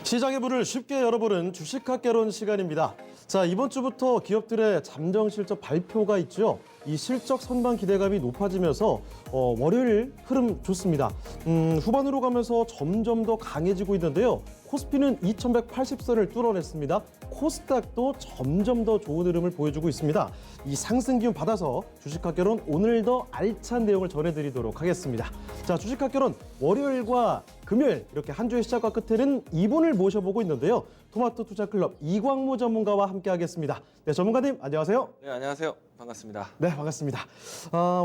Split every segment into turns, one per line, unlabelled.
시장의 문을 쉽게 열어보는 주식학개론 시간입니다. 자, 이번 주부터 기업들의 잠정 실적 발표가 있죠. 이 실적 선방 기대감이 높아지면서 월요일 흐름 좋습니다. 후반으로 가면서 점점 더 강해지고 있는데요. 코스피는 2180선을 뚫어냈습니다. 코스닥도 점점 더 좋은 흐름을 보여주고 있습니다. 이 상승 기운 받아서 주식학개론 오늘 더 알찬 내용을 전해드리도록 하겠습니다. 자, 주식학개론 월요일과 금요일 이렇게 한 주의 시작과 끝에는 이분을 모셔보고 있는데요. 토마토 투자클럽 이광무 전문가와 함께하겠습니다. 네, 전문가님 안녕하세요.
네, 안녕하세요. 반갑습니다.
네, 반갑습니다.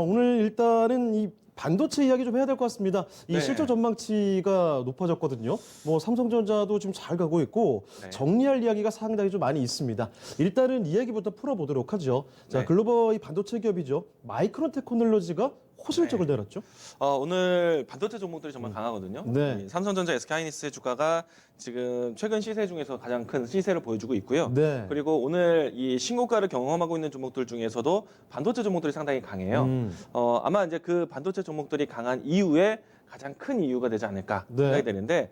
오늘 일단은 이 반도체 이야기 좀 해야 될 것 같습니다. 이
네.
실적 전망치가 높아졌거든요. 뭐 삼성전자도 지금 잘 가고 있고
네.
정리할 이야기가 상당히 좀 많이 있습니다. 일단은 이야기부터 풀어보도록 하죠. 자,
네.
글로벌 이 반도체 기업이죠. 마이크론 테크놀로지가 호실적을 내렸죠.
오늘 반도체 종목들이 정말 강하거든요.
네.
이 삼성전자, SK하이닉스의 주가가 지금 최근 시세 중에서 가장 큰 시세를 보여주고 있고요.
네.
그리고 오늘 이 신고가를 경험하고 있는 종목들 중에서도 반도체 종목들이 상당히 강해요. 아마 이제 그 반도체 종목들이 강한 이후에 가장 큰 이유가 되지 않을까
네.
생각이 되는데,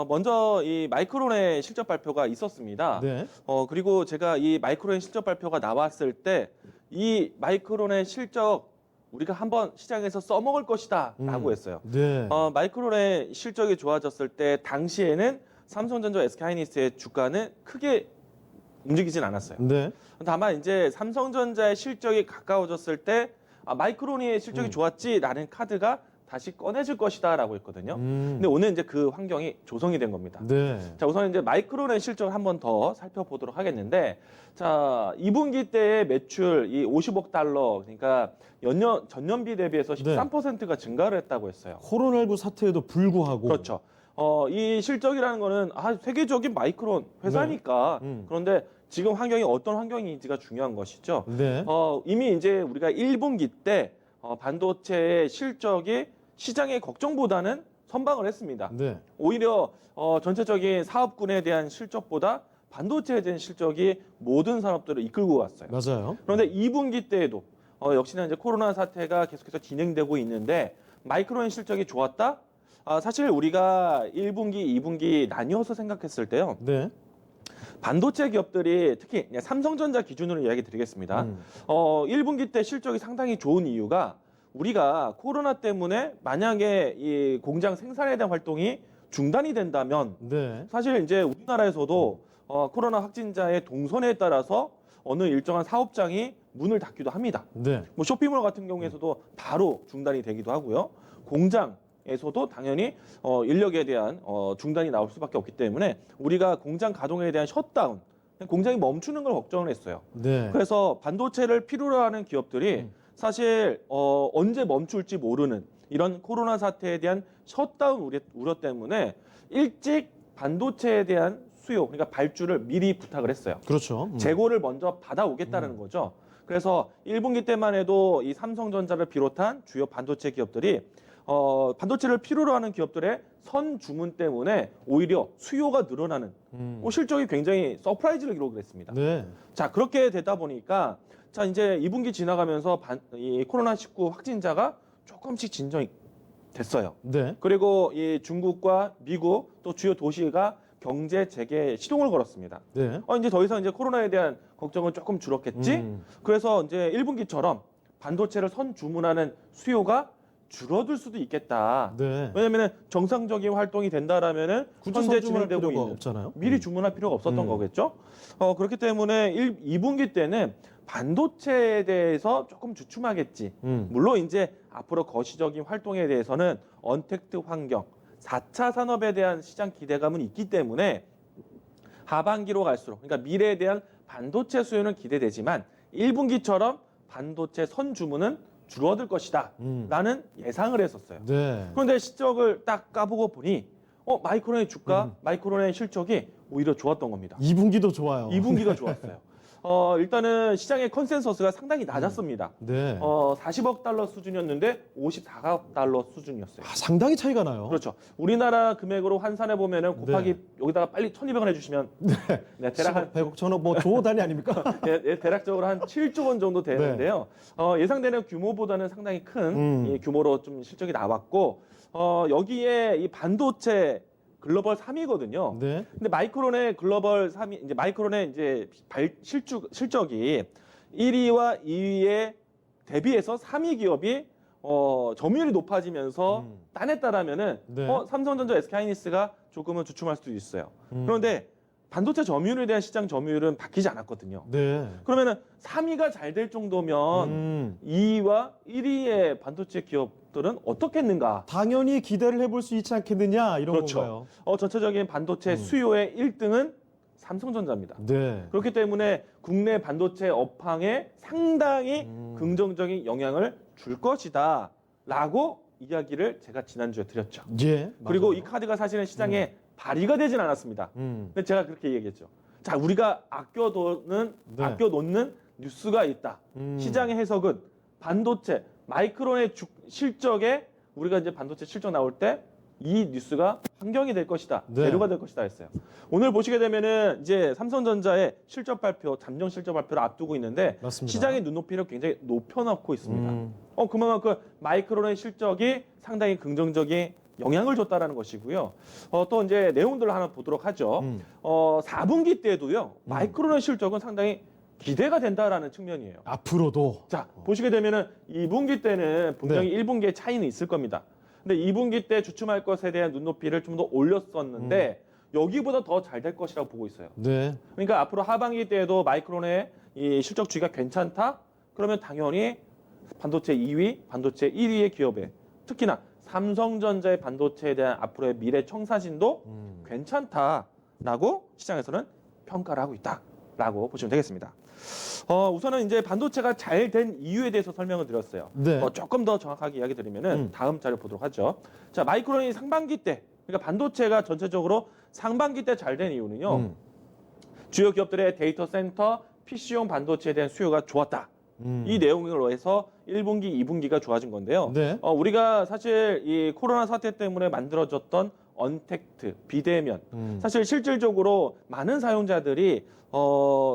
먼저 이 마이크론의 실적 발표가 있었습니다.
네.
그리고 제가 이 마이크론의 실적 발표가 나왔을 때 이 마이크론의 실적 우리가 한번 시장에서 써먹을 것이다 라고 했어요.
네.
마이크론의 실적이 좋아졌을 때 당시에는 삼성전자, SK하이닉스의 주가는 크게 움직이진 않았어요.
네.
다만 이제 삼성전자의 실적이 가까워졌을 때 마이크론의 실적이 좋았지라는 카드가 다시 꺼내질 것이다라고 했거든요. 근데 오늘 이제 그 환경이 조성이 된 겁니다.
네.
자, 우선 이제 마이크론의 실적을 한번 더 살펴보도록 하겠는데, 자, 2분기 때의 매출 이 50억 달러, 그러니까 전년비 대비해서 13%가 증가를 했다고 했어요.
코로나19 사태에도 불구하고.
그렇죠. 이 실적이라는 거는 세계적인 마이크론 회사니까. 그런데 지금 환경이 어떤 환경인지가 중요한 것이죠.
네.
이미 이제 우리가 1분기 때 반도체의 실적이 시장의 걱정보다는 선방을 했습니다.
네.
오히려 전체적인 사업군에 대한 실적보다 반도체에 대한 실적이 모든 산업들을 이끌고 왔어요.
맞아요.
그런데 2분기 때에도 역시나 이제 코로나 사태가 계속해서 진행되고 있는데 마이크론의 실적이 좋았다? 사실 우리가 1분기, 2분기 나뉘어서 생각했을 때요.
네.
반도체 기업들이 특히 삼성전자 기준으로 이야기 드리겠습니다. 1분기 때 실적이 상당히 좋은 이유가 우리가 코로나 때문에 만약에 이 공장 생산에 대한 활동이 중단이 된다면
네.
사실 이제 우리나라에서도 코로나 확진자의 동선에 따라서 어느 일정한 사업장이 문을 닫기도 합니다.
네.
뭐 쇼핑몰 같은 경우에서도 바로 중단이 되기도 하고요. 공장에서도 당연히 인력에 대한 중단이 나올 수밖에 없기 때문에 우리가 공장 가동에 대한 셧다운, 공장이 멈추는 걸 걱정을 했어요.
네.
그래서 반도체를 필요로 하는 기업들이 사실 언제 멈출지 모르는 이런 코로나 사태에 대한 셧다운 우려 때문에 일찍 반도체에 대한 수요, 그러니까 발주를 미리 부탁을 했어요.
그렇죠.
재고를 먼저 받아오겠다는 거죠. 그래서 1분기 때만 해도 이 삼성전자를 비롯한 주요 반도체 기업들이 반도체를 필요로 하는 기업들의 선 주문 때문에 오히려 수요가 늘어나는 실적이 굉장히 서프라이즈를 기록을 했습니다.
네.
자, 그렇게 되다 보니까 자, 이제 2분기 지나가면서 이 코로나19 확진자가 조금씩 진정이 됐어요.
네.
그리고 이 중국과 미국 또 주요 도시가 경제 재개에 시동을 걸었습니다.
네.
이제 더 이상 이제 코로나에 대한 걱정은 조금 줄었겠지? 그래서 이제 1분기처럼 반도체를 선 주문하는 수요가 줄어들 수도 있겠다.
네.
왜냐면은 정상적인 활동이 된다라면은
굳이
현재
선주문할
진행되고
필요가
있는
없잖아요.
미리 주문할 필요가 없었던 거겠죠. 그렇기 때문에 2분기 때는 반도체에 대해서 조금 주춤하겠지. 물론 이제 앞으로 거시적인 활동에 대해서는 언택트 환경, 4차 산업에 대한 시장 기대감은 있기 때문에 하반기로 갈수록, 그러니까 미래에 대한 반도체 수요는 기대되지만 1분기처럼 반도체 선 주문은 줄어들 것이다 라는 예상을 했었어요.
네.
그런데 실적을 딱 까보고 보니 마이크론의 주가, 마이크론의 실적이 오히려 좋았던 겁니다.
2분기도 좋아요.
2분기가 좋았어요. 일단은 시장의 컨센서스가 상당히 낮았습니다.
네.
40억 달러 수준이었는데 54억 달러 수준이었어요.
상당히 차이가 나요.
그렇죠. 우리나라 금액으로 환산해 보면은 곱하기 여기다가 빨리 1,200원 해주시면 네, 대략 한
100억, 1000억, 뭐 조 단위 아닙니까?
대략적으로 한 7조 원 정도 되는데요. 예상되는 규모보다는 상당히 큰 이 규모로 좀 실적이 나왔고 여기에 이 반도체 글로벌 3위거든요.
네.
근데 마이크론의 글로벌 3위, 이제 마이크론의 이제 실적이 1위와 2위에 대비해서 3위 기업이 점유율이 높아지면서 따냈다라면은
네.
삼성전자, SK하이닉스가 조금은 주춤할 수도 있어요. 그런데 반도체 점유율에 대한 시장 점유율은 바뀌지 않았거든요.
네.
그러면은 3위가 잘 될 정도면 2위와 1위의 반도체 기업들은 어떻겠는가?
당연히 기대를 해볼 수 있지 않겠느냐 이런
그렇죠.
건가요?
전체적인 반도체 수요의 1등은 삼성전자입니다.
네.
그렇기 때문에 국내 반도체 업황에 상당히 긍정적인 영향을 줄 것이다 라고 이야기를 제가 지난주에 드렸죠.
예.
그리고
맞아요.
이 카드가 사실은 시장에 발의가 되진 않았습니다. 근데 제가 그렇게 얘기했죠. 자, 우리가
네.
아껴놓는 뉴스가 있다. 시장의 해석은 반도체, 마이크론의 실적에 우리가 이제 반도체 실적 나올 때 이 뉴스가 환경이 될 것이다.
네.
재료가 될 것이다 했어요. 오늘 보시게 되면은 이제 삼성전자의 실적 발표, 잠정 실적 발표를 앞두고 있는데
맞습니다.
시장의 눈높이를 굉장히 높여놓고 있습니다. 그만큼 마이크론의 실적이 상당히 긍정적인 영향을 줬다라는 것이고요. 또 이제 내용들을 하나 보도록 하죠. 4분기 때도요. 마이크론의 실적은 상당히 기대가 된다라는 측면이에요.
앞으로도.
자, 보시게 되면은 2분기 때는 분명히 1분기의 차이는 있을 겁니다. 근데 2분기 때 주춤할 것에 대한 눈높이를 좀 더 올렸었는데 여기보다 더 잘 될 것이라고 보고 있어요.
네.
그러니까 앞으로 하반기 때에도 마이크론의 이 실적 주기가 괜찮다? 그러면 당연히 반도체 2위, 반도체 1위의 기업에 특히나 삼성전자의 반도체에 대한 앞으로의 미래 청사진도 괜찮다라고 시장에서는 평가를 하고 있다라고 보시면 되겠습니다. 우선은 이제 반도체가 잘 된 이유에 대해서 설명을 드렸어요.
네.
조금 더 정확하게 이야기 드리면은 다음 자료 보도록 하죠. 자, 마이크론이 상반기 때, 그러니까 반도체가 전체적으로 상반기 때 잘 된 이유는요. 주요 기업들의 데이터 센터, PC용 반도체에 대한 수요가 좋았다. 이 내용으로 해서 1분기, 2분기가 좋아진 건데요.
네.
우리가 사실 이 코로나 사태 때문에 만들어졌던 언택트, 비대면, 사실 실질적으로 많은 사용자들이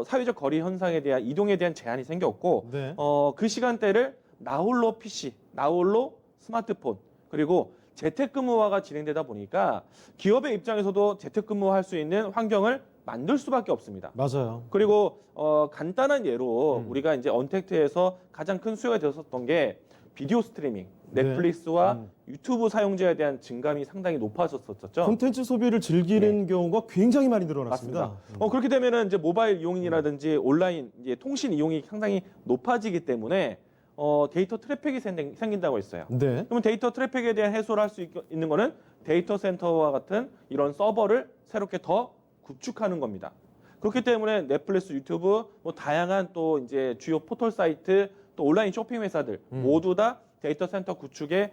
사회적 거리 현상에 대한 이동에 대한 제한이 생겼고
네.
그 시간대를 나홀로 PC, 나홀로 스마트폰 그리고 재택근무화가 진행되다 보니까 기업의 입장에서도 재택근무할 수 있는 환경을 만들 수밖에 없습니다.
맞아요.
그리고 간단한 예로 우리가 이제 언택트에서 가장 큰 수요가 되었었던 게 비디오 스트리밍, 넷플릭스와 유튜브 사용자에 대한 증감이 상당히 높아졌었죠.
콘텐츠 소비를 즐기는 경우가 굉장히 많이 늘어났습니다.
맞습니다. 그렇게 되면은 이제 모바일 이용이라든지 온라인 이제 통신 이용이 상당히 높아지기 때문에 데이터 트래픽이 생긴다고 했어요.
네.
그러면 데이터 트래픽에 대한 해소를 할 수 있는 거는 데이터 센터와 같은 이런 서버를 새롭게 더 구축하는 겁니다. 그렇기 때문에 넷플릭스, 유튜브, 뭐 다양한 또 이제 주요 포털 사이트, 또 온라인 쇼핑 회사들 모두 다 데이터 센터 구축에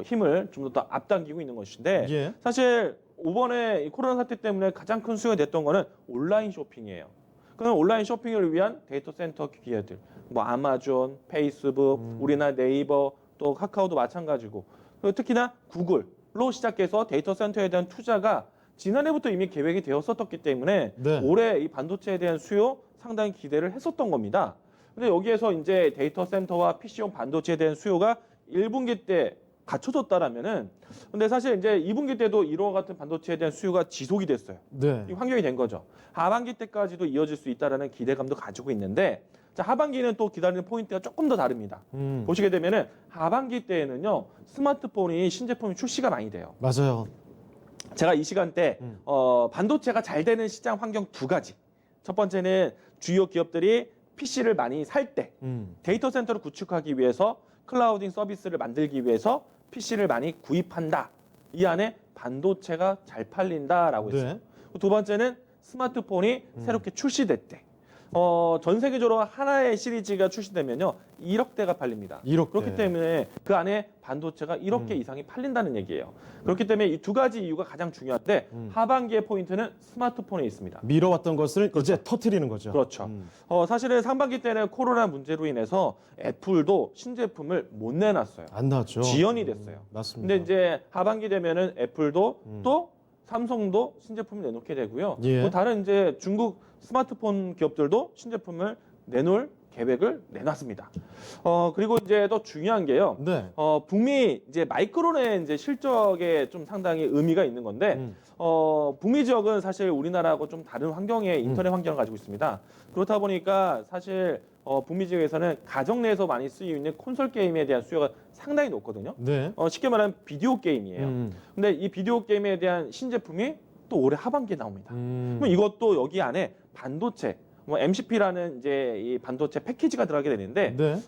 힘을 좀 더 앞당기고 있는 것인데
예.
사실 이번에 이 코로나 사태 때문에 가장 큰 수요가 됐던 거는 온라인 쇼핑이에요. 그럼 온라인 쇼핑을 위한 데이터 센터 기회들, 뭐 아마존, 페이스북, 우리나라 네이버, 또 카카오도 마찬가지고 그리고 특히나 구글로 시작해서 데이터 센터에 대한 투자가 지난해부터 이미 계획이 되었었기 때문에
네.
올해 이 반도체에 대한 수요 상당히 기대를 했었던 겁니다. 근데 여기에서 이제 데이터 센터와 PC용 반도체에 대한 수요가 1분기 때 갖춰졌다라면은 근데 사실 이제 2분기 때도 이와 같은 반도체에 대한 수요가 지속이 됐어요.
네.
이 환경이 된 거죠. 하반기 때까지도 이어질 수 있다라는 기대감도 가지고 있는데 자, 하반기는 또 기다리는 포인트가 조금 더 다릅니다. 보시게 되면은 하반기 때에는요. 스마트폰이 신제품이 출시가 많이 돼요.
맞아요.
제가 이 시간대 반도체가 잘 되는 시장 환경 두 가지. 첫 번째는 주요 기업들이 PC를 많이 살 때 데이터 센터를 구축하기 위해서 클라우딩 서비스를 만들기 위해서 PC를 많이 구입한다. 이 안에 반도체가 잘 팔린다라고 했어요.
네.
두 번째는 스마트폰이 새롭게 출시될 때. 전 세계적으로 하나의 시리즈가 출시되면요. 1억 대가 팔립니다.
1억
그렇기
대.
때문에 그 안에 반도체가 1억 개 이상이 팔린다는 얘기예요. 그렇기 때문에 이 두 가지 이유가 가장 중요한데 하반기의 포인트는 스마트폰에 있습니다.
미뤄왔던 것을 이제 터트리는 거죠.
그렇죠. 사실은 상반기 때는 코로나 문제로 인해서 애플도 신제품을 못 내놨어요.
안 나왔죠.
지연이 됐어요.
맞습니다.
근데 이제 하반기 되면은 애플도 또 삼성도 신제품을 내놓게 되고요.
예.
뭐 다른 이제 중국 스마트폰 기업들도 신제품을 내놓을 계획을 내놨습니다. 그리고 이제 더 중요한 게요.
네.
북미 이제 마이크론의 이제 실적에 좀 상당히 의미가 있는 건데, 북미 지역은 사실 우리나라하고 좀 다른 환경의 인터넷 환경을 가지고 있습니다. 그렇다 보니까 사실 북미 지역에서는 가정 내에서 많이 쓰이고 있는 콘솔 게임에 대한 수요가 상당히 높거든요.
네.
쉽게 말하면 비디오 게임이에요. 근데 이 비디오 게임에 대한 신제품이 또 올해 하반기에 나옵니다. 그럼 이것도 여기 안에 반도체, MCP라는 이제 이 반도체 패키지가 들어가게 되는데,
네.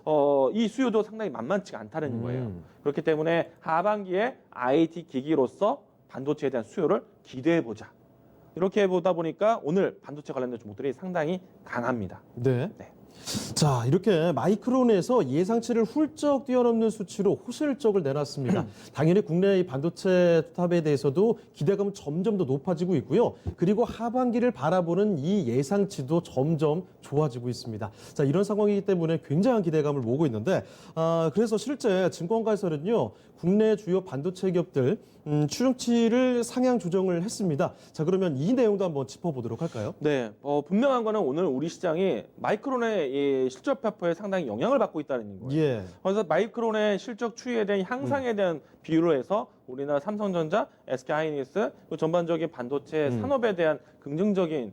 이 수요도 상당히 만만치가 않다는 거예요. 그렇기 때문에 하반기에 IT 기기로서 반도체에 대한 수요를 기대해 보자. 이렇게 보다 보니까 오늘 반도체 관련된 종목들이 상당히 강합니다.
네.
네.
자, 이렇게 마이크론에서 예상치를 훌쩍 뛰어넘는 수치로 호실적을 내놨습니다. 당연히 국내 이 반도체 탑에 대해서도 기대감은 점점 더 높아지고 있고요. 그리고 하반기를 바라보는 이 예상치도 점점 좋아지고 있습니다. 자, 이런 상황이기 때문에 굉장한 기대감을 모으고 있는데, 그래서 실제 증권가에서는요, 국내 주요 반도체 기업들 추정치를 상향 조정을 했습니다. 자, 그러면 이 내용도 한번 짚어보도록 할까요?
네, 분명한 거는 오늘 우리 시장이 마이크론의 이 실적 발표에 상당히 영향을 받고 있다는 거예요.
예.
그래서 마이크론의 실적 추이에 대한 향상에 대한 비율로 해서 우리나라 삼성전자, SK하이닉스, 전반적인 반도체 산업에 대한 긍정적인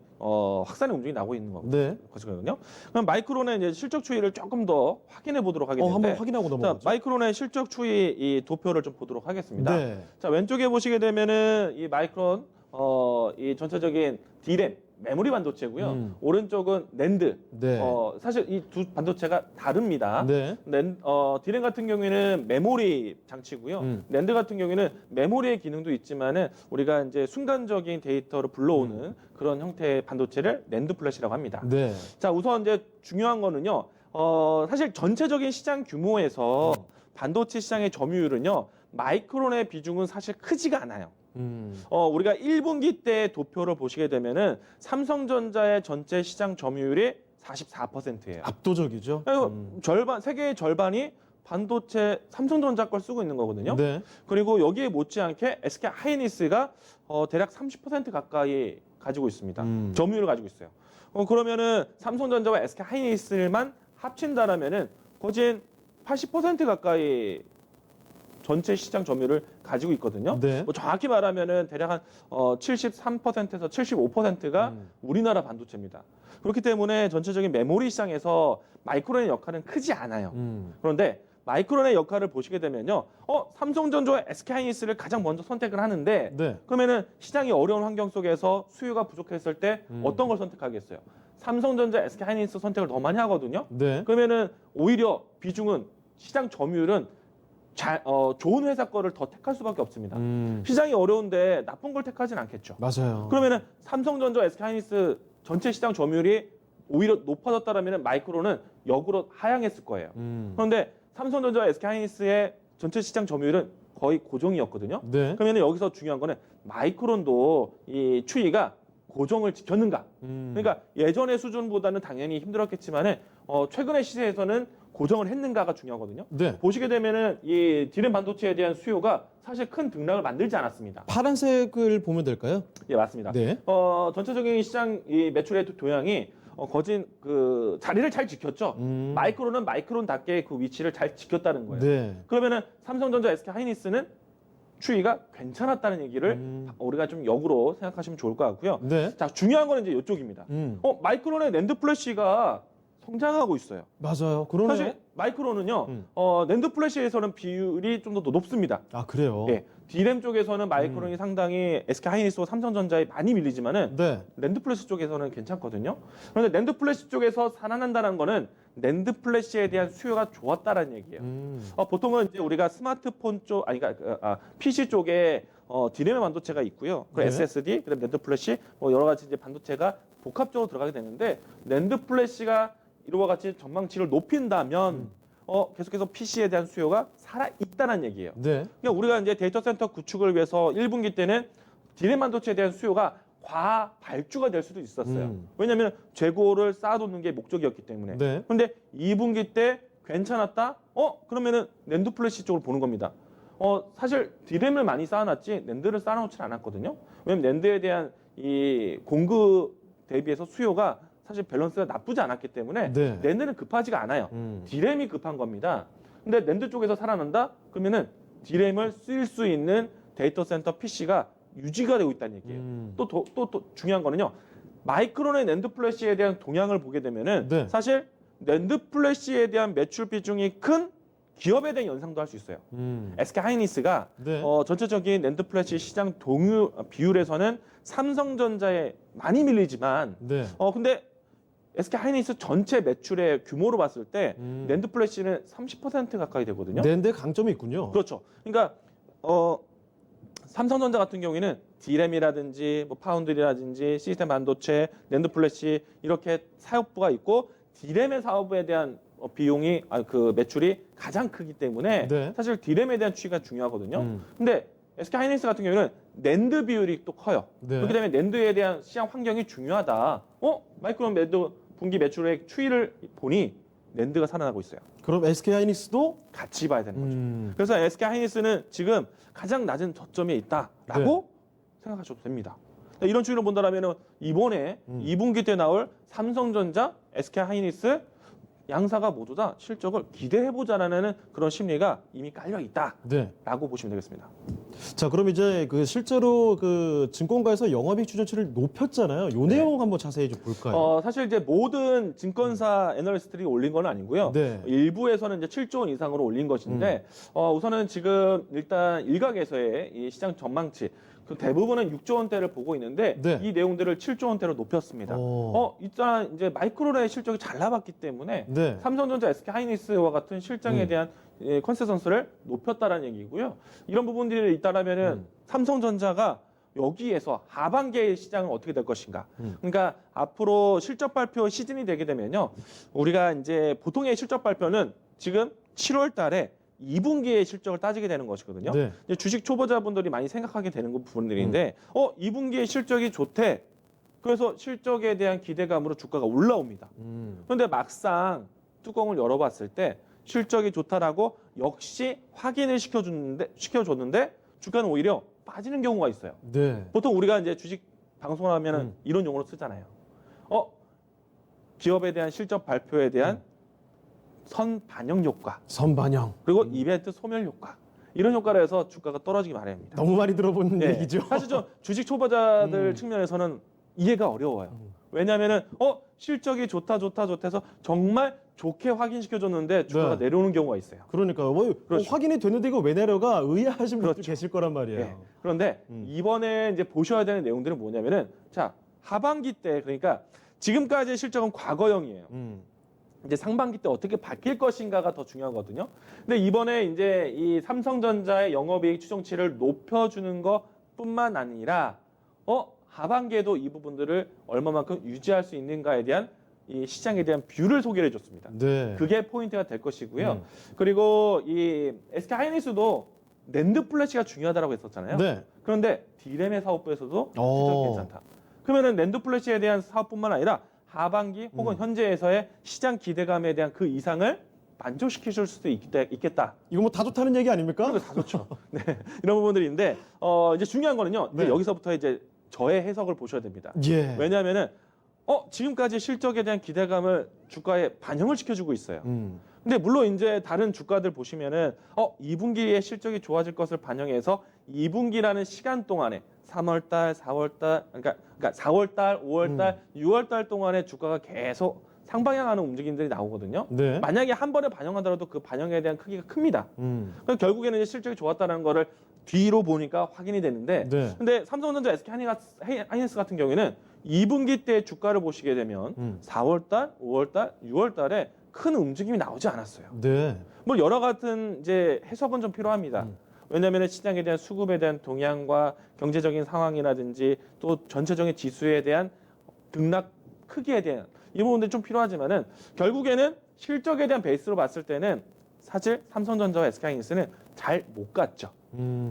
확산의 움직임이 나오고 있는
네.
거거든요. 그럼 마이크론의 이제 실적 추이를 조금 더 확인해 보도록 하겠는데,
한번 확인하고
자,
넘어가죠.
마이크론의 실적 추이 이 도표를 좀 보도록 하겠습니다.
네.
자, 왼쪽에 보시게 되면은 이 마이크론 이 전체적인 D램 메모리 반도체고요. 오른쪽은 낸드.
네.
사실 이 두 반도체가 다릅니다.
네.
D램 같은 경우에는 메모리 장치고요. 낸드 같은 경우에는 메모리의 기능도 있지만은 우리가 이제 순간적인 데이터를 불러오는 그런 형태의 반도체를 낸드 플래시라고 합니다.
네.
자, 우선 이제 중요한 거는요. 사실 전체적인 시장 규모에서 반도체 시장의 점유율은요. 마이크론의 비중은 사실 크지가 않아요. 우리가 1분기 때 도표를 보시게 되면은 삼성전자의 전체 시장 점유율이 44%예요.
압도적이죠.
절반, 세계의 절반이 반도체 삼성전자 걸 쓰고 있는 거거든요.
네.
그리고 여기에 못지않게 SK 하이닉스가 대략 30% 가까이 가지고 있습니다. 점유율을 가지고 있어요. 그러면은 삼성전자와 SK 하이닉스만 합친다라면은 거진 80% 가까이 전체 시장 점유율을 가지고 있거든요.
네.
정확히 말하면은 대략 한 73%에서 75%가 우리나라 반도체입니다. 그렇기 때문에 전체적인 메모리 시장에서 마이크론의 역할은 크지 않아요. 그런데 마이크론의 역할을 보시게 되면요, 삼성전자와 SK하이닉스를 가장 먼저 선택을 하는데,
네.
그러면은 시장이 어려운 환경 속에서 수요가 부족했을 때 어떤 걸 선택하겠어요? 삼성전자, SK하이닉스 선택을 더 많이 하거든요.
네.
그러면은 오히려 비중은 시장 점유율은 좋은 회사 거를 더 택할 수밖에 없습니다. 시장이 어려운데 나쁜 걸 택하진 않겠죠.
맞아요.
그러면은 삼성전자, SK하이닉스 전체 시장 점유율이 오히려 높아졌다라면 마이크론은 역으로 하향했을 거예요. 그런데 삼성전자, SK하이닉스의 전체 시장 점유율은 거의 고정이었거든요.
네.
그러면 여기서 중요한 거는 마이크론도 이 추이가 고정을 지켰는가. 그러니까 예전의 수준보다는 당연히 힘들었겠지만은 최근의 시세에서는 고정을 했는가가 중요하거든요.
네.
보시게 되면은 이 D램 반도체에 대한 수요가 사실 큰 등락을 만들지 않았습니다.
파란색을 보면 될까요?
예, 맞습니다.
네.
전체적인 시장 이 매출의 도양이 거진 그 자리를 잘 지켰죠. 마이크론은 마이크론답게 그 위치를 잘 지켰다는 거예요.
네.
그러면은 삼성전자, SK하이닉스는 추이가 괜찮았다는 얘기를 우리가 좀 역으로 생각하시면 좋을 것 같고요.
네.
자, 중요한 거는 이제 이쪽입니다. 마이크론의 낸드 플래시가 성장하고 있어요.
맞아요. 그러네요.
사실 마이크론은요, 낸드 플래시에서는 비율이 좀 더 높습니다.
아, 그래요?
예, D램 쪽에서는 마이크론이 상당히 SK하이닉스와 삼성전자에 많이 밀리지만은
네.
낸드 플래시 쪽에서는 괜찮거든요. 그런데 낸드 플래시 쪽에서 살아난다는 거는 낸드 플래시에 대한 수요가 좋았다라는 얘기예요. 보통은 이제 우리가 스마트폰 쪽, PC 쪽에 D램의 반도체가 있고요. 그
네.
SSD, 그다음 낸드 플래시, 여러 가지 이제 반도체가 복합적으로 들어가게 되는데 낸드 플래시가 이와 같이 전망치를 높인다면 계속해서 PC에 대한 수요가 살아 있다는 얘기예요.
네.
그러니까 우리가 이제 데이터 센터 구축을 위해서 1분기 때는 D램 반도체에 대한 수요가 과발주가 될 수도 있었어요. 왜냐하면 재고를 쌓아두는 게 목적이었기 때문에.
네.
그런데 2분기 때 괜찮았다? 그러면은 낸드 플래시 쪽을 보는 겁니다. 사실 D램을 많이 쌓아놨지 낸드를 쌓아놓지는 않았거든요. 왜냐면 낸드에 대한 이 공급 대비해서 수요가 사실 밸런스가 나쁘지 않았기 때문에
네.
낸드는 급하지가 않아요. 디램이 급한 겁니다. 근데 낸드 쪽에서 살아난다? 그러면은 디램을 쓸 수 있는 데이터 센터 PC가 유지가 되고 있다는 얘기예요. 또 중요한 거는요. 마이크론의 낸드 플래시에 대한 동향을 보게 되면은
네.
사실 낸드 플래시에 대한 매출 비중이 큰 기업에 대한 연상도 할 수 있어요. SK 하이닉스가
네.
전체적인 낸드 플래시 시장 동유 비율에서는 삼성전자에 많이 밀리지만
네.
근데 SK 하이닉스 전체 매출의 규모로 봤을 때 낸드 플래시는 30% 가까이 되거든요.
낸드의 강점이 있군요.
그렇죠. 그러니까 삼성전자 같은 경우에는 디램이라든지 뭐 파운드리라든지 시스템 반도체, 낸드 플래시 이렇게 사업부가 있고 디램의 사업부에 대한 비용이 그 매출이 가장 크기 때문에
네.
사실 디램에 대한 추이가 중요하거든요. 근데 SK 하이닉스 같은 경우에는 낸드 비율이 또 커요.
네.
그렇기 때문에 낸드에 대한 시장 환경이 중요하다. 마이크론 낸드 분기 매출의 추이를 보니 낸드가 살아나고 있어요.
그럼 SK 하이닉스도
같이 봐야 되는 거죠. 그래서 SK 하이닉스는 지금 가장 낮은 저점에 있다라고 생각하셔도 됩니다. 이런 추이를 본다면 이번에 2분기 때 나올 삼성전자, SK 하이닉스 양사가 모두 다 실적을 기대해보자라는 그런 심리가 이미 깔려 있다라고
네.
보시면 되겠습니다.
자, 그럼 이제 그 실제로 그 증권가에서 영업이익 추정치를 높였잖아요. 요 내용 한번 자세히 좀 볼까요?
사실 이제 모든 증권사 애널리스트들이 올린 건 아니고요.
네.
일부에서는 이제 7조 원 이상으로 올린 것인데 우선은 지금 일단 일각에서의 이 시장 전망치 그 대부분은 6조 원대를 보고 있는데
네.
이 내용들을 7조 원대로 높였습니다. 일단 이제 마이크론의 실적이 잘 나왔기 때문에
네.
삼성전자, SK 하이닉스와 같은 실적에 대한 컨센서스를 높였다라는 얘기고요. 이런 부분들이 있다라면은 삼성전자가 여기에서 하반기의 시장은 어떻게 될 것인가. 그러니까 앞으로 실적 발표 시즌이 되게 되면요. 우리가 이제 보통의 실적 발표는 지금 7월 달에 2분기의 실적을 따지게 되는 것이거든요.
네.
이제 주식 초보자분들이 많이 생각하게 되는 부분들인데 2분기의 실적이 좋대. 그래서 실적에 대한 기대감으로 주가가 올라옵니다. 그런데 막상 뚜껑을 열어봤을 때 실적이 좋다라고 역시 확인을 시켜줬는데 주가는 오히려 빠지는 경우가 있어요.
네.
보통 우리가 이제 주식 방송을 하면은 이런 용어로 쓰잖아요. 기업에 대한 실적 발표에 대한 선반영 효과,
선반영.
그리고 이벤트 소멸 효과. 이런 효과를 해서 주가가 떨어지기 마련입니다.
너무 많이 들어본
네.
얘기죠.
사실 좀 주식 초보자들 측면에서는 이해가 어려워요. 왜냐하면은 실적이 좋다 해서 정말 좋게 확인시켜줬는데 주가가
네.
내려오는 경우가 있어요.
그러니까
그렇죠.
확인이 됐는데 이거 왜 내려가 의아하신 분들
그렇죠.
계실 거란 말이에요.
네. 그런데 이번에 이제 보셔야 되는 내용들은 뭐냐면은 자 하반기 때 그러니까 지금까지의 실적은 과거형이에요. 이제 상반기 때 어떻게 바뀔 것인가가 더 중요하거든요. 근데 이번에 이제 이 삼성전자의 영업이익 추정치를 높여주는 것뿐만 아니라 하반기에도 이 부분들을 얼마만큼 유지할 수 있는가에 대한 이 시장에 대한 뷰를 소개를 해줬습니다.
네.
그게 포인트가 될 것이고요. 그리고 이 SK 하이닉스도 낸드 플래시가 중요하다고 했었잖아요.
네.
그런데 디램의 사업부에서도
오.
실적이 괜찮다. 그러면은 낸드 플래시에 대한 사업뿐만 아니라 하반기 혹은 현재에서의 시장 기대감에 대한 그 이상을 만족시킬 수도 있겠다.
이거 뭐 다 좋다는 얘기 아닙니까?
그런 거다 좋죠. 네, 이런 부분들인데 이제 중요한 거는요. 이제
네.
여기서부터 이제 저의 해석을 보셔야 됩니다.
예.
왜냐하면은 지금까지 실적에 대한 기대감을 주가에 반영을 시켜주고 있어요. 근데 물론 이제 다른 주가들 보시면은 2분기에 실적이 좋아질 것을 반영해서 2분기라는 시간 동안에 3월달, 4월달, 그러니까 4월달, 5월달, 6월달 동안에 주가가 계속 상방향하는 움직임들이 나오거든요.
네.
만약에 한 번에 반영하더라도 그 반영에 대한 크기가 큽니다. 그럼 결국에는 이제 실적이 좋았다는 거를 뒤로 보니까 확인이 되는데,
네.
근데 삼성전자, SK 하이닉스 같은 경우에는 2분기 때 주가를 보시게 되면 4월달, 5월달, 6월달에 큰 움직임이 나오지 않았어요.
네.
뭐 여러 같은 이제 해석은 좀 필요합니다. 왜냐하면 시장에 대한 수급에 대한 동향과 경제적인 상황이라든지 또 전체적인 지수에 대한 등락 크기에 대한 이 부분들이 좀 필요하지만은 결국에는 실적에 대한 베이스로 봤을 때는 사실 삼성전자와 SK하이닉스는 잘 못 갔죠.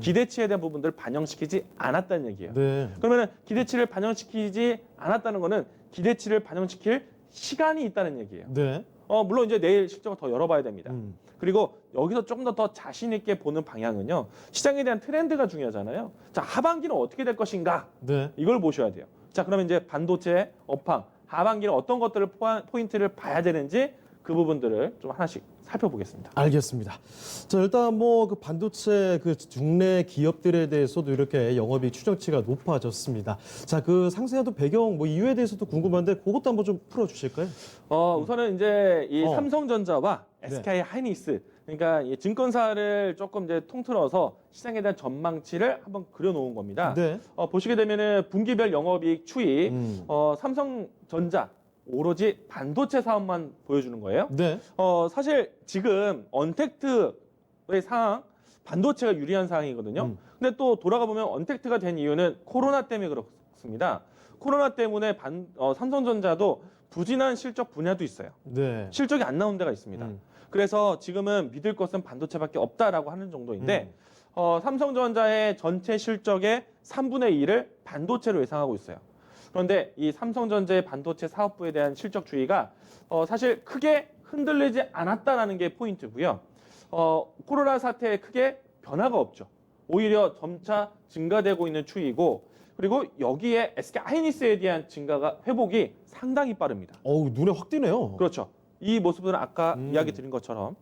기대치에 대한 부분들을 반영시키지 않았다는 얘기예요.
네.
그러면은 기대치를 반영시키지 않았다는 거는 기대치를 반영시킬 시간이 있다는 얘기예요.
네.
물론 이제 내일 실적을 더 열어봐야 됩니다. 그리고 여기서 좀 더 자신 있게 보는 방향은요. 시장에 대한 트렌드가 중요하잖아요. 자, 하반기는 어떻게 될 것인가?
네.
이걸 보셔야 돼요. 자, 그러면 이제 반도체, 업황, 하반기는 어떤 것들을 포인트를 봐야 되는지 그 부분들을 좀 하나씩 살펴보겠습니다.
알겠습니다. 자, 일단 뭐 그 반도체 그 국내 기업들에 대해서도 이렇게 영업이익 추정치가 높아졌습니다. 자, 그 상세한 또 배경 뭐 이유에 대해서도 궁금한데 그것도 한번 좀 풀어주실까요?
우선은 이제 이
어.
삼성전자와
네.
SK 하이닉스 그러니까 이 증권사를 조금 이제 통틀어서 시장에 대한 전망치를 한번 그려놓은 겁니다.
네.
보시게 되면은 분기별 영업이익 추이
음.
삼성전자 오로지 반도체 사업만 보여주는 거예요.
네.
사실 지금 언택트의 상황, 반도체가 유리한 상황이거든요. 근데 또 돌아가 보면 언택트가 된 이유는 코로나 때문에 그렇습니다. 코로나 때문에 삼성전자도 부진한 실적 분야도 있어요.
네.
실적이 안 나온 데가 있습니다. 그래서 지금은 믿을 것은 반도체밖에 없다라고 하는 정도인데 삼성전자의 전체 실적의 3분의 2를 반도체로 예상하고 있어요. 그런데 이 삼성전자의 반도체 사업부에 대한 실적 추이가 사실 크게 흔들리지 않았다라는 게 포인트고요. 코로나 사태에 크게 변화가 없죠. 오히려 점차 증가되고 있는 추이고 그리고 여기에 SK 하이닉스에 대한 증가가 회복이 상당히 빠릅니다.
어우, 눈에 확 띄네요.
그렇죠. 이 모습들은 아까 이야기 드린 것처럼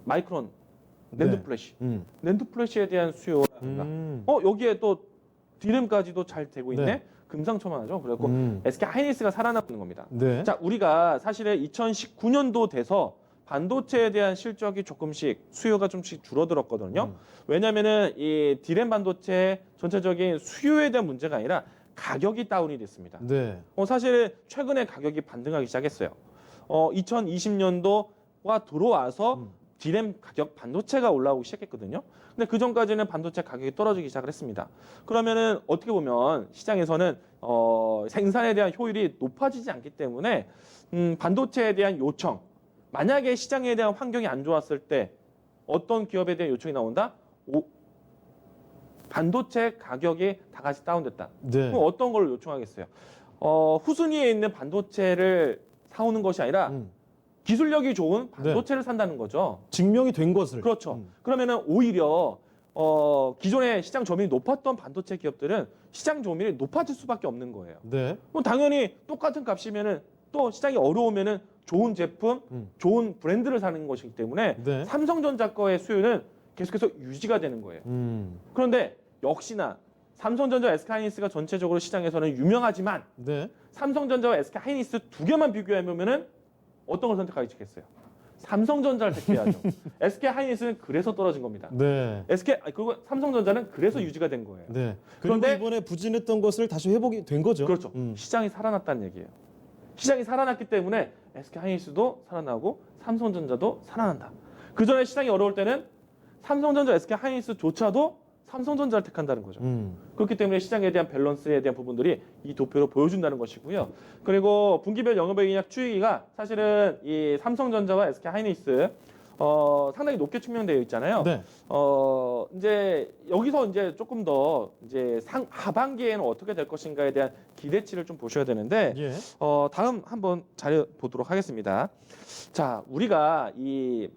마이크론 낸드
네.
플래시, 낸드 플래시에 대한 수요라든가 여기에 또 디램까지도 잘 되고 있네.
네.
금상첨화죠. 그래갖고 SK 하이닉스가 살아남는 겁니다.
네.
자, 우리가 사실은 2019년도 돼서 반도체에 대한 실적이 조금씩 수요가 좀씩 줄어들었거든요. 왜냐하면은 이 디램 반도체 전체적인 수요에 대한 문제가 아니라 가격이 다운이 됐습니다.
네.
사실 최근에 가격이 반등하기 시작했어요. 2020년도가 들어와서 디램 가격 반도체가 올라오기 시작했거든요. 근데 그 전까지는 반도체 가격이 떨어지기 시작을 했습니다. 그러면은 어떻게 보면 시장에서는 생산에 대한 효율이 높아지지 않기 때문에 반도체에 대한 요청, 만약에 시장에 대한 환경이 안 좋았을 때 어떤 기업에 대한 요청이 나온다? 반도체 가격이 다 같이 다운됐다.
네.
그럼 어떤 걸 요청하겠어요? 후순위에 있는 반도체를 사오는 것이 아니라 기술력이 좋은 반도체를 산다는 거죠.
증명이 된 것을.
그렇죠. 그러면은 오히려 기존에 시장 점유율이 높았던 반도체 기업들은 시장 점유율이 높아질 수밖에 없는 거예요.
네.
뭐 당연히 똑같은 값이면은 또 시장이 어려우면은 좋은 제품, 좋은 브랜드를 사는 것이기 때문에
네.
삼성전자 거의 수요는 계속해서 유지가 되는 거예요. 그런데 역시나 삼성전자, SK하이닉스가 전체적으로 시장에서는 유명하지만
네.
삼성전자와 SK하이닉스 두 개만 비교해 보면은 어떤 걸 선택하겠어요? 삼성전자를 택해야죠. SK하이닉스는 그래서 떨어진 겁니다.
네.
그리고 삼성전자는 그래서 유지가 된 거예요.
네. 그런데
그런데
이번에 부진했던 것을 다시 회복이 된 거죠.
그렇죠. 시장이 살아났다는 얘기예요. 시장이 살아났기 때문에 SK하이닉스도 살아나고 삼성전자도 살아난다. 그 전에 시장이 어려울 때는 삼성전자, SK하이닉스조차도 삼성전자를 택한다는 거죠. 그렇기 때문에 시장에 대한 밸런스에 대한 부분들이 이 도표로 보여준다는 것이고요. 그리고 분기별 영업이익 추이가 사실은 이 삼성전자와 SK하이닉스 상당히 높게 측정되어 있잖아요.
네.
이제 여기서 이제 조금 더 이제 하반기에는 어떻게 될 것인가에 대한 기대치를 좀 보셔야 되는데
예.
다음 한번 자료 보도록 하겠습니다. 자, 우리가 이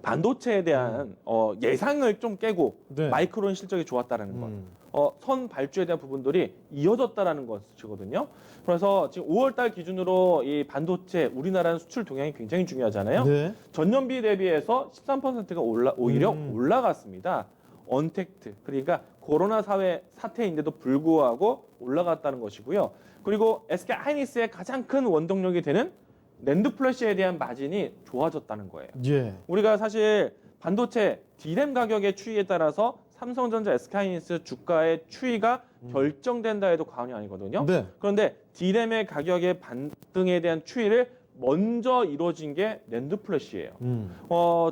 반도체에 대한 예상을 좀 깨고
네.
마이크론 실적이 좋았다라는 것. 선 발주에 대한 부분들이 이어졌다라는 것이거든요. 그래서 지금 5월달 기준으로 이 반도체 우리나라는 수출 동향이 굉장히 중요하잖아요.
네.
전년비 대비해서 13%가 오히려 올라갔습니다. 언택트 그러니까 코로나 사태인데도 불구하고 올라갔다는 것이고요. 그리고 SK 하이닉스의 가장 큰 원동력이 되는 낸드 플래시에 대한 마진이 좋아졌다는 거예요.
예.
우리가 사실 반도체 D램 가격의 추이에 따라서 삼성전자, SK하이닉스 주가의 추이가 결정된다 해도 과언이 아니거든요.
네.
그런데 D램의 가격의 반등에 대한 추이를 먼저 이루어진 게 낸드 플래시예요.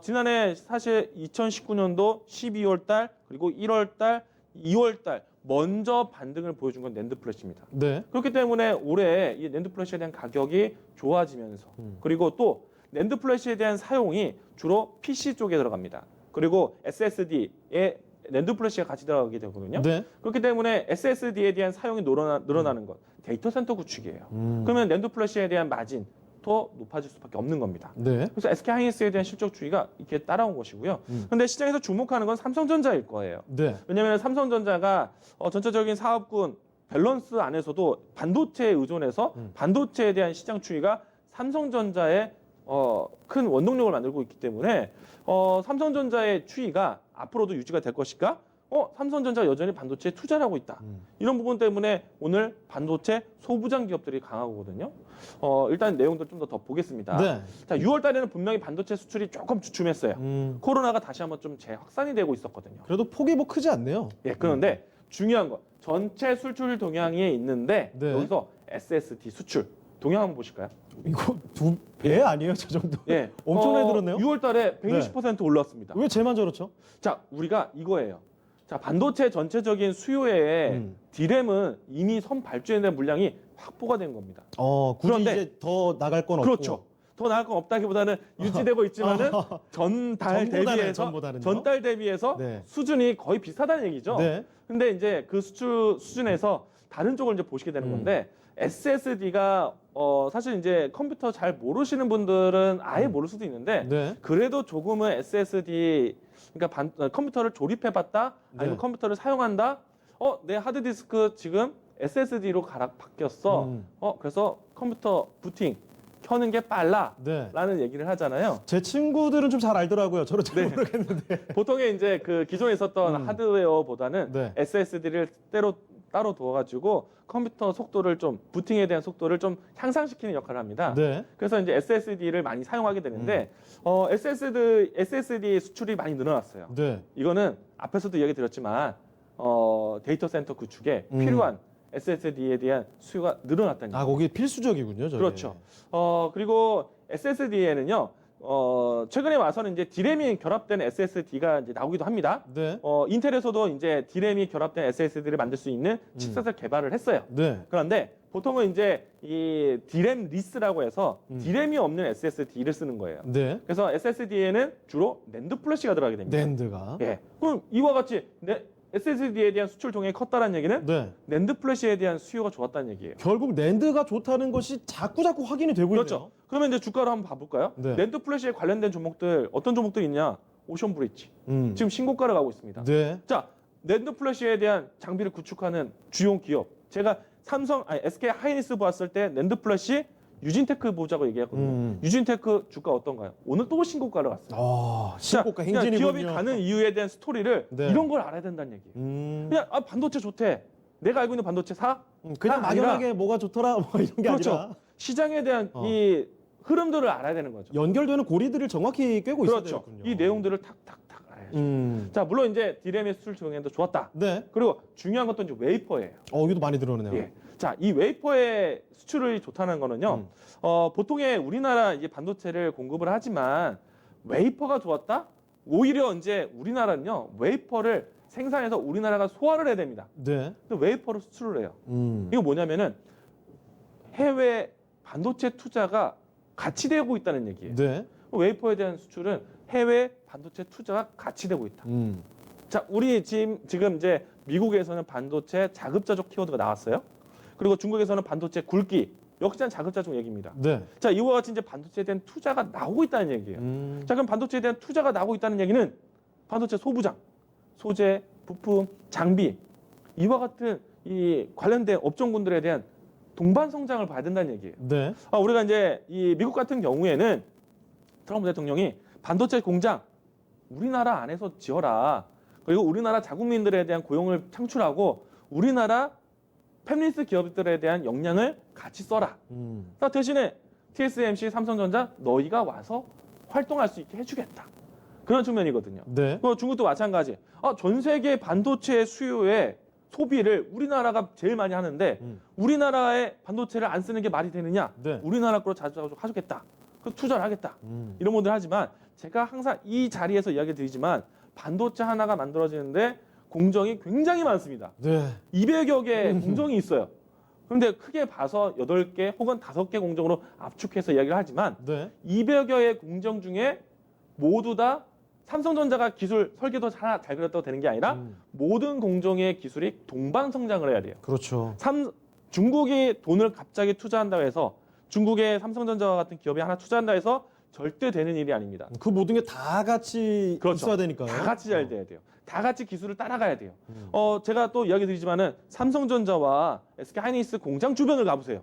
지난해 사실 2019년도 12월 달 그리고 1월 달, 2월 달 먼저 반등을 보여준 건 낸드 플래시입니다.
네.
그렇기 때문에 올해 이 낸드 플래시에 대한 가격이 좋아지면서 그리고 또 낸드 플래시에 대한 사용이 주로 PC 쪽에 들어갑니다. 그리고 SSD에 낸드 플래시가 같이 들어가게 되거든요.
네.
그렇기 때문에 SSD에 대한 사용이 늘어나는 것, 데이터 센터 구축이에요. 그러면 낸드 플래시에 대한 마진 더 높아질 수밖에 없는 겁니다.
네.
그래서 SK하이닉스에 대한 실적 추이가 이렇게 따라온 것이고요. 그런데 시장에서 주목하는 건 삼성전자일 거예요.
네.
왜냐하면 삼성전자가 전체적인 사업군 밸런스 안에서도 반도체에 의존해서 반도체에 대한 시장 추이가 삼성전자의 큰 원동력을 만들고 있기 때문에 삼성전자의 추이가 앞으로도 유지가 될 것일까? 삼성전자 여전히 반도체에 투자를 하고 있다. 이런 부분 때문에 오늘 반도체 소부장 기업들이 강하거든요. 일단 내용들 좀 더 보겠습니다.
네.
자, 6월 달에는 분명히 반도체 수출이 조금 주춤했어요. 코로나가 다시 한번 좀 재확산이 되고 있었거든요.
그래도 폭이 뭐 크지 않네요.
예, 그런데 중요한 건 전체 수출 동향에 있는데
네.
여기서 SSD 수출 동향 한번 보실까요?
이거 2배 아니에요, 저 정도?
예,
엄청나게 늘었네요.
6월 달에 160% 올랐습니다.
왜 쟤만 저렇죠?
자, 우리가 이거예요. 자, 반도체 전체적인 수요에 D램은 이미 선 발주된 물량이 확보가 된 겁니다.
굳이
그런데
이제 더 나갈 건 없고.
그렇죠. 더 나을 건 없다기보다는 유지되고 있지만은 전달 대비해서
네.
수준이 거의 비슷하다는 얘기죠.
네.
근데 이제 그 수출 수준에서 다른 쪽을 이제 보시게 되는 건데 SSD가 사실 이제 컴퓨터 잘 모르시는 분들은 아예 모를 수도 있는데
네.
그래도 조금은 SSD 그러니까 컴퓨터를 조립해봤다 아니면
네.
컴퓨터를 사용한다. 내 하드디스크 지금 SSD로 바뀌었어. 그래서 컴퓨터 부팅 켜는 게 빨라.
네.
라는 얘기를 하잖아요.
제 친구들은 좀 잘 알더라고요. 저는 잘 모르겠는데.
보통에 이제 그 기존에 있었던 하드웨어보다는
네.
SSD를 따로 두어가지고 컴퓨터 속도를 좀 부팅에 대한 속도를 좀 향상시키는 역할을 합니다.
네.
그래서 이제 SSD를 많이 사용하게 되는데 SSD 수출이 많이 늘어났어요.
네.
이거는 앞에서도 이야기 드렸지만 데이터 센터 구축에 필요한 SSD에 대한 수요가 늘어났다는 얘기죠.
거기 필수적이군요, 저게.
그렇죠. 그리고 SSD에는요. 최근에 와서는 이제 D램이 결합된 SSD가 이제 나오기도 합니다.
네.
인텔에서도 이제 D램이 결합된 SSD를 만들 수 있는 칩셋을 개발을 했어요.
네.
그런데 보통은 이제 이 D램 리스라고 해서 D램이 없는 SSD를 쓰는 거예요.
네.
그래서 SSD에는 주로 낸드 플래시가 들어가게 됩니다.
낸드가.
예. 그럼 이와 같이 SSD에 대한 수출 동향이 컸다는 얘기는
네.
낸드 플래시에 대한 수요가 좋았다는 얘기예요.
결국 낸드가 좋다는 것이 자꾸 확인이 되고
그렇죠.
있네요.
그러면 이제 주가로 한번 봐볼까요?
네.
낸드 플래시에 관련된 종목들 어떤 종목들이 있냐? 오션 브릿지. 지금 신고가를 가고 있습니다.
네.
자, 낸드 플래시에 대한 장비를 구축하는 주요 기업. 제가 SK 하이닉스 봤을 때 낸드 플래시 유진테크 보자고 얘기했거든요. 유진테크 주가 어떤가요? 오늘 또 신고가를 갔어요.
신고가
그냥
행진이군요.
기업이 가는 이유에 대한 스토리를
네.
이런 걸 알아야 된다는 얘기예요. 그냥 반도체 좋대. 내가 알고 있는 반도체 사?
그냥
다 아니라
막연하게 뭐가 좋더라 뭐 이런 게
그렇죠.
아니라
시장에 대한 이 흐름들을 알아야 되는 거죠.
연결되는 고리들을 정확히 꿰고 있어야
그렇죠.
되군요.
이 내용들을 탁탁탁 알아야죠. 자, 물론 이제 D램의 수출 동향도 좋았다.
네.
그리고 중요한 것도 이제 웨이퍼예요.
여기도 많이 들어오네요.
예. 자, 이 웨이퍼의 수출이 좋다는 거는요. 보통의 우리나라 이제 반도체를 공급을 하지만 웨이퍼가 좋았다? 오히려 이제 우리나라는요. 웨이퍼를 생산해서 우리나라가 소화를 해야 됩니다.
네.
근데 웨이퍼를 수출을 해요. 이거 뭐냐면은 해외 반도체 투자가 같이 되고 있다는 얘기예요.
네.
웨이퍼에 대한 수출은 해외 반도체 투자가 같이 되고 있다. 자, 우리 지금 이제 미국에서는 반도체 자급자족 키워드가 나왔어요. 그리고 중국에서는 반도체 굵기, 역시나 자급자족 얘기입니다.
네.
자, 이와 같이 이제 반도체에 대한 투자가 나오고 있다는 얘기예요. 자, 그럼 반도체에 대한 투자가 나오고 있다는 얘기는 반도체 소부장, 소재, 부품, 장비 이와 같은 이 관련된 업종군들에 대한 동반 성장을 봐야 된다는 얘기예요.
네.
우리가 이제 이 미국 같은 경우에는 트럼프 대통령이 반도체 공장 우리나라 안에서 지어라. 그리고 우리나라 자국민들에 대한 고용을 창출하고 우리나라 패밀리스 기업들에 대한 역량을 같이 써라. 대신에 TSMC, 삼성전자 너희가 와서 활동할 수 있게 해주겠다. 그런 측면이거든요.
네.
중국도 마찬가지. 전 세계 반도체 수요에 소비를 우리나라가 제일 많이 하는데 우리나라의 반도체를 안 쓰는 게 말이 되느냐?
네.
우리나라 거로 자주 하겠다. 그 투자를 하겠다. 이런 분들 하지만 제가 항상 이 자리에서 이야기 드리지만 반도체 하나가 만들어지는데 공정이 굉장히 많습니다.
네.
200여 개 공정이 있어요. 그런데 크게 봐서 8개 혹은 5개 공정으로 압축해서 이야기를 하지만
네.
200여 개의 공정 중에 모두 다 삼성전자가 기술 설계도 잘 그렸다고 되는 게 아니라 모든 공정의 기술이 동반 성장을 해야 돼요.
그렇죠.
중국이 돈을 갑자기 투자한다고 해서 중국의 삼성전자와 같은 기업이 하나 투자한다 해서 절대 되는 일이 아닙니다.
그 모든 게 다 같이
그렇죠.
있어야 되니까요.
다 같이 잘 돼야 돼요. 다 같이 기술을 따라가야 돼요. 제가 또 이야기 드리지만은 삼성전자와 SK하이닉스 공장 주변을 가보세요.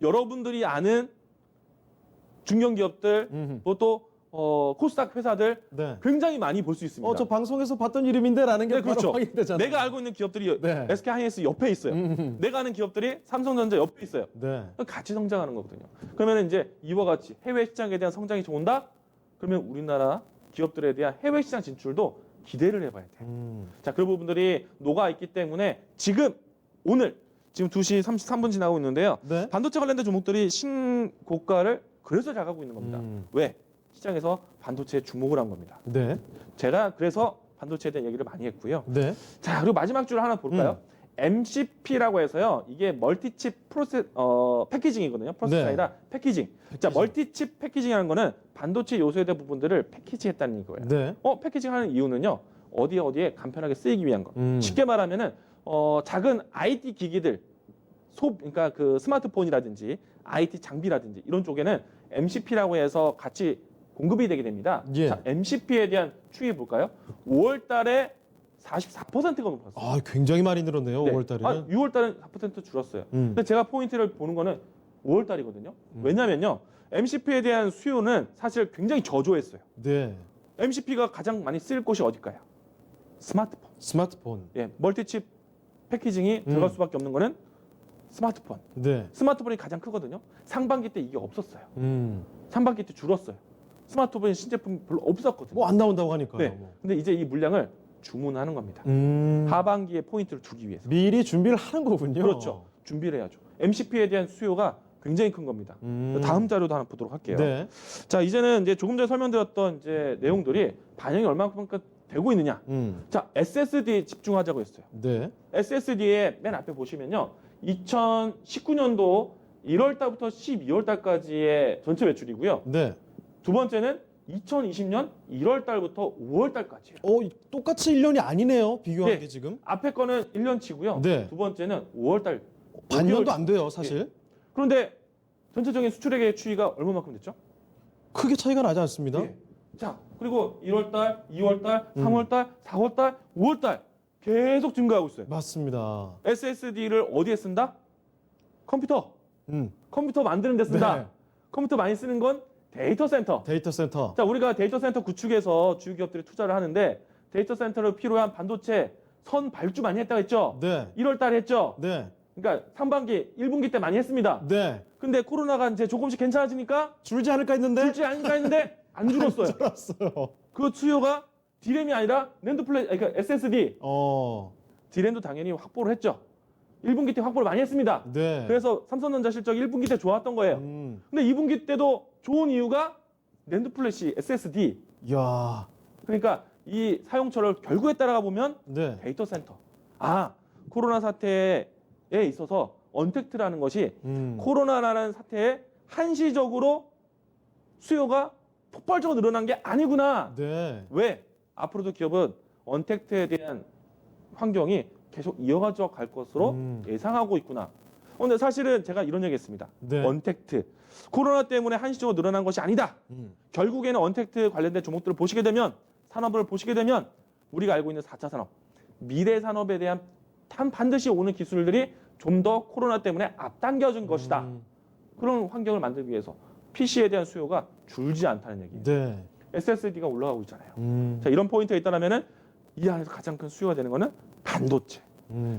여러분들이 아는 중견기업들 또 코스닥 회사들
네.
굉장히 많이 볼 수 있습니다.
저 방송에서 봤던 이름인데라는 게
네,
바로
그렇죠.
확인되잖아요.
내가 알고 있는 기업들이
네.
SK하이닉스 옆에 있어요. 내가 아는 기업들이 삼성전자 옆에 있어요.
네.
같이 성장하는 거거든요. 그러면 이제 이와 같이 해외 시장에 대한 성장이 좋은다? 그러면 우리나라 기업들에 대한 해외 시장 진출도 기대를 해봐야 돼요. 자, 그런 부분들이 녹아 있기 때문에 오늘 2시 33분 지나고 있는데요.
네.
반도체 관련된 종목들이 신고가를 그래서 잘 가고 있는 겁니다. 왜? 시장에서 반도체에 주목을 한 겁니다.
네.
제가 그래서 반도체에 대한 얘기를 많이 했고요.
네.
자, 그리고 마지막 줄 하나 볼까요? MCP라고 해서요. 이게 멀티칩 패키징이거든요. 프로세스
네.
아니라 패키징. 자, 멀티칩 패키징이라는 거는 반도체 요소에 대한 부분들을 패키징했다는 거예요.
네.
패키징하는 이유는요. 어디에 간편하게 쓰이기 위한 거. 쉽게 말하면은 작은 IT 기기들 그러니까 그 스마트폰이라든지 IT 장비라든지 이런 쪽에는 MCP라고 해서 같이 공급이 되게 됩니다.
예.
자, MCP에 대한 추이 볼까요? 5월 달에 44%가 높았어요.
아, 굉장히 많이 늘었네요.
네.
5월 달에는.
6월 달은 4% 줄었어요. 근데 제가 포인트를 보는 거는 5월 달이거든요. 왜냐면요. MCP에 대한 수요는 사실 굉장히 저조했어요.
네.
MCP가 가장 많이 쓰일 곳이 어딜까요? 스마트폰.
스마트폰.
예, 멀티칩 패키징이 들어갈 수밖에 없는 거는 스마트폰.
네.
스마트폰이 가장 크거든요. 상반기 때 이게 없었어요.
음.
상반기 때 줄었어요. 스마트폰 신제품 별로 없었거든요.
뭐 안 나온다고 하니까요.
네.
뭐.
근데 이제 이 물량을 주문하는 겁니다. 하반기에 포인트를 주기 위해서.
미리 준비를 하는 거군요.
그렇죠. 준비를 해야죠. MCP에 대한 수요가 굉장히 큰 겁니다. 다음 자료도 하나 보도록 할게요.
네.
자, 이제는 이제 조금 전에 설명드렸던 이제 내용들이 반영이 얼마큼 되고 있느냐. 자, SSD 집중하자고 했어요.
네.
SSD의 맨 앞에 보시면요. 2019년도 1월 달부터 12월 달까지의 전체 매출이고요.
네.
두 번째는 2020년 1월 달부터 5월 달까지예요.
똑같이 1년이 아니네요. 비교하는
네.
게 지금.
앞에 거는 1년치고요.
네.
두 번째는 5월 달.
반년도 안 돼요, 사실.
그런데 전체적인 수출액의 추이가 얼마만큼 됐죠?
크게 차이가 나지 않습니다.
예. 자, 그리고 1월 달, 2월 달, 3월 달, 4월 달, 5월 달 계속 증가하고 있어요.
맞습니다.
SSD를 어디에 쓴다? 컴퓨터. 컴퓨터 만드는 데 쓴다.
네.
컴퓨터 많이 쓰는 건 데이터 센터.
데이터 센터.
자, 우리가 데이터 센터 구축에서 주요 기업들이 투자를 하는데 데이터 센터를 필요한 반도체 선 발주 많이 했다고 했죠?
네.
1월 달에 했죠?
네.
그러니까 상반기, 1분기 때 많이 했습니다.
네.
근데 코로나가 이제 조금씩 괜찮아지니까
줄지 않을까 했는데
줄지 않을까 했는데 안 줄었어요.
줄었어요.
그 수요가 D램이 아니라 그러니까 SSD.
어.
D램도 당연히 확보를 했죠. 1분기 때 확보를 많이 했습니다.
네.
그래서 삼성전자 실적이 1분기 때 좋았던 거예요. 근데 2분기 때도 좋은 이유가 낸드 플래시 SSD.
야.
그러니까 이 사용처를 결국에 따라가 보면
네.
데이터 센터. 코로나 사태에 있어서 언택트라는 것이 코로나라는 사태에 한시적으로 수요가 폭발적으로 늘어난 게 아니구나.
네.
왜? 앞으로도 기업은 언택트에 대한 환경이 계속 이어가져 갈 것으로 예상하고 있구나. 근데 사실은 제가 이런 얘기 했습니다.
네.
언택트. 코로나 때문에 한시적으로 늘어난 것이 아니다. 결국에는 언택트 관련된 종목들을 보시게 되면 산업을 보시게 되면 우리가 알고 있는 4차 산업, 미래 산업에 대한 반드시 오는 기술들이 좀 더 코로나 때문에 앞당겨진 것이다. 그런 환경을 만들기 위해서 PC에 대한 수요가 줄지 않다는 얘기예요.
네.
SSD가 올라가고 있잖아요. 자, 이런 포인트가 있다면 이 안에서 가장 큰 수요가 되는 거는 반도체.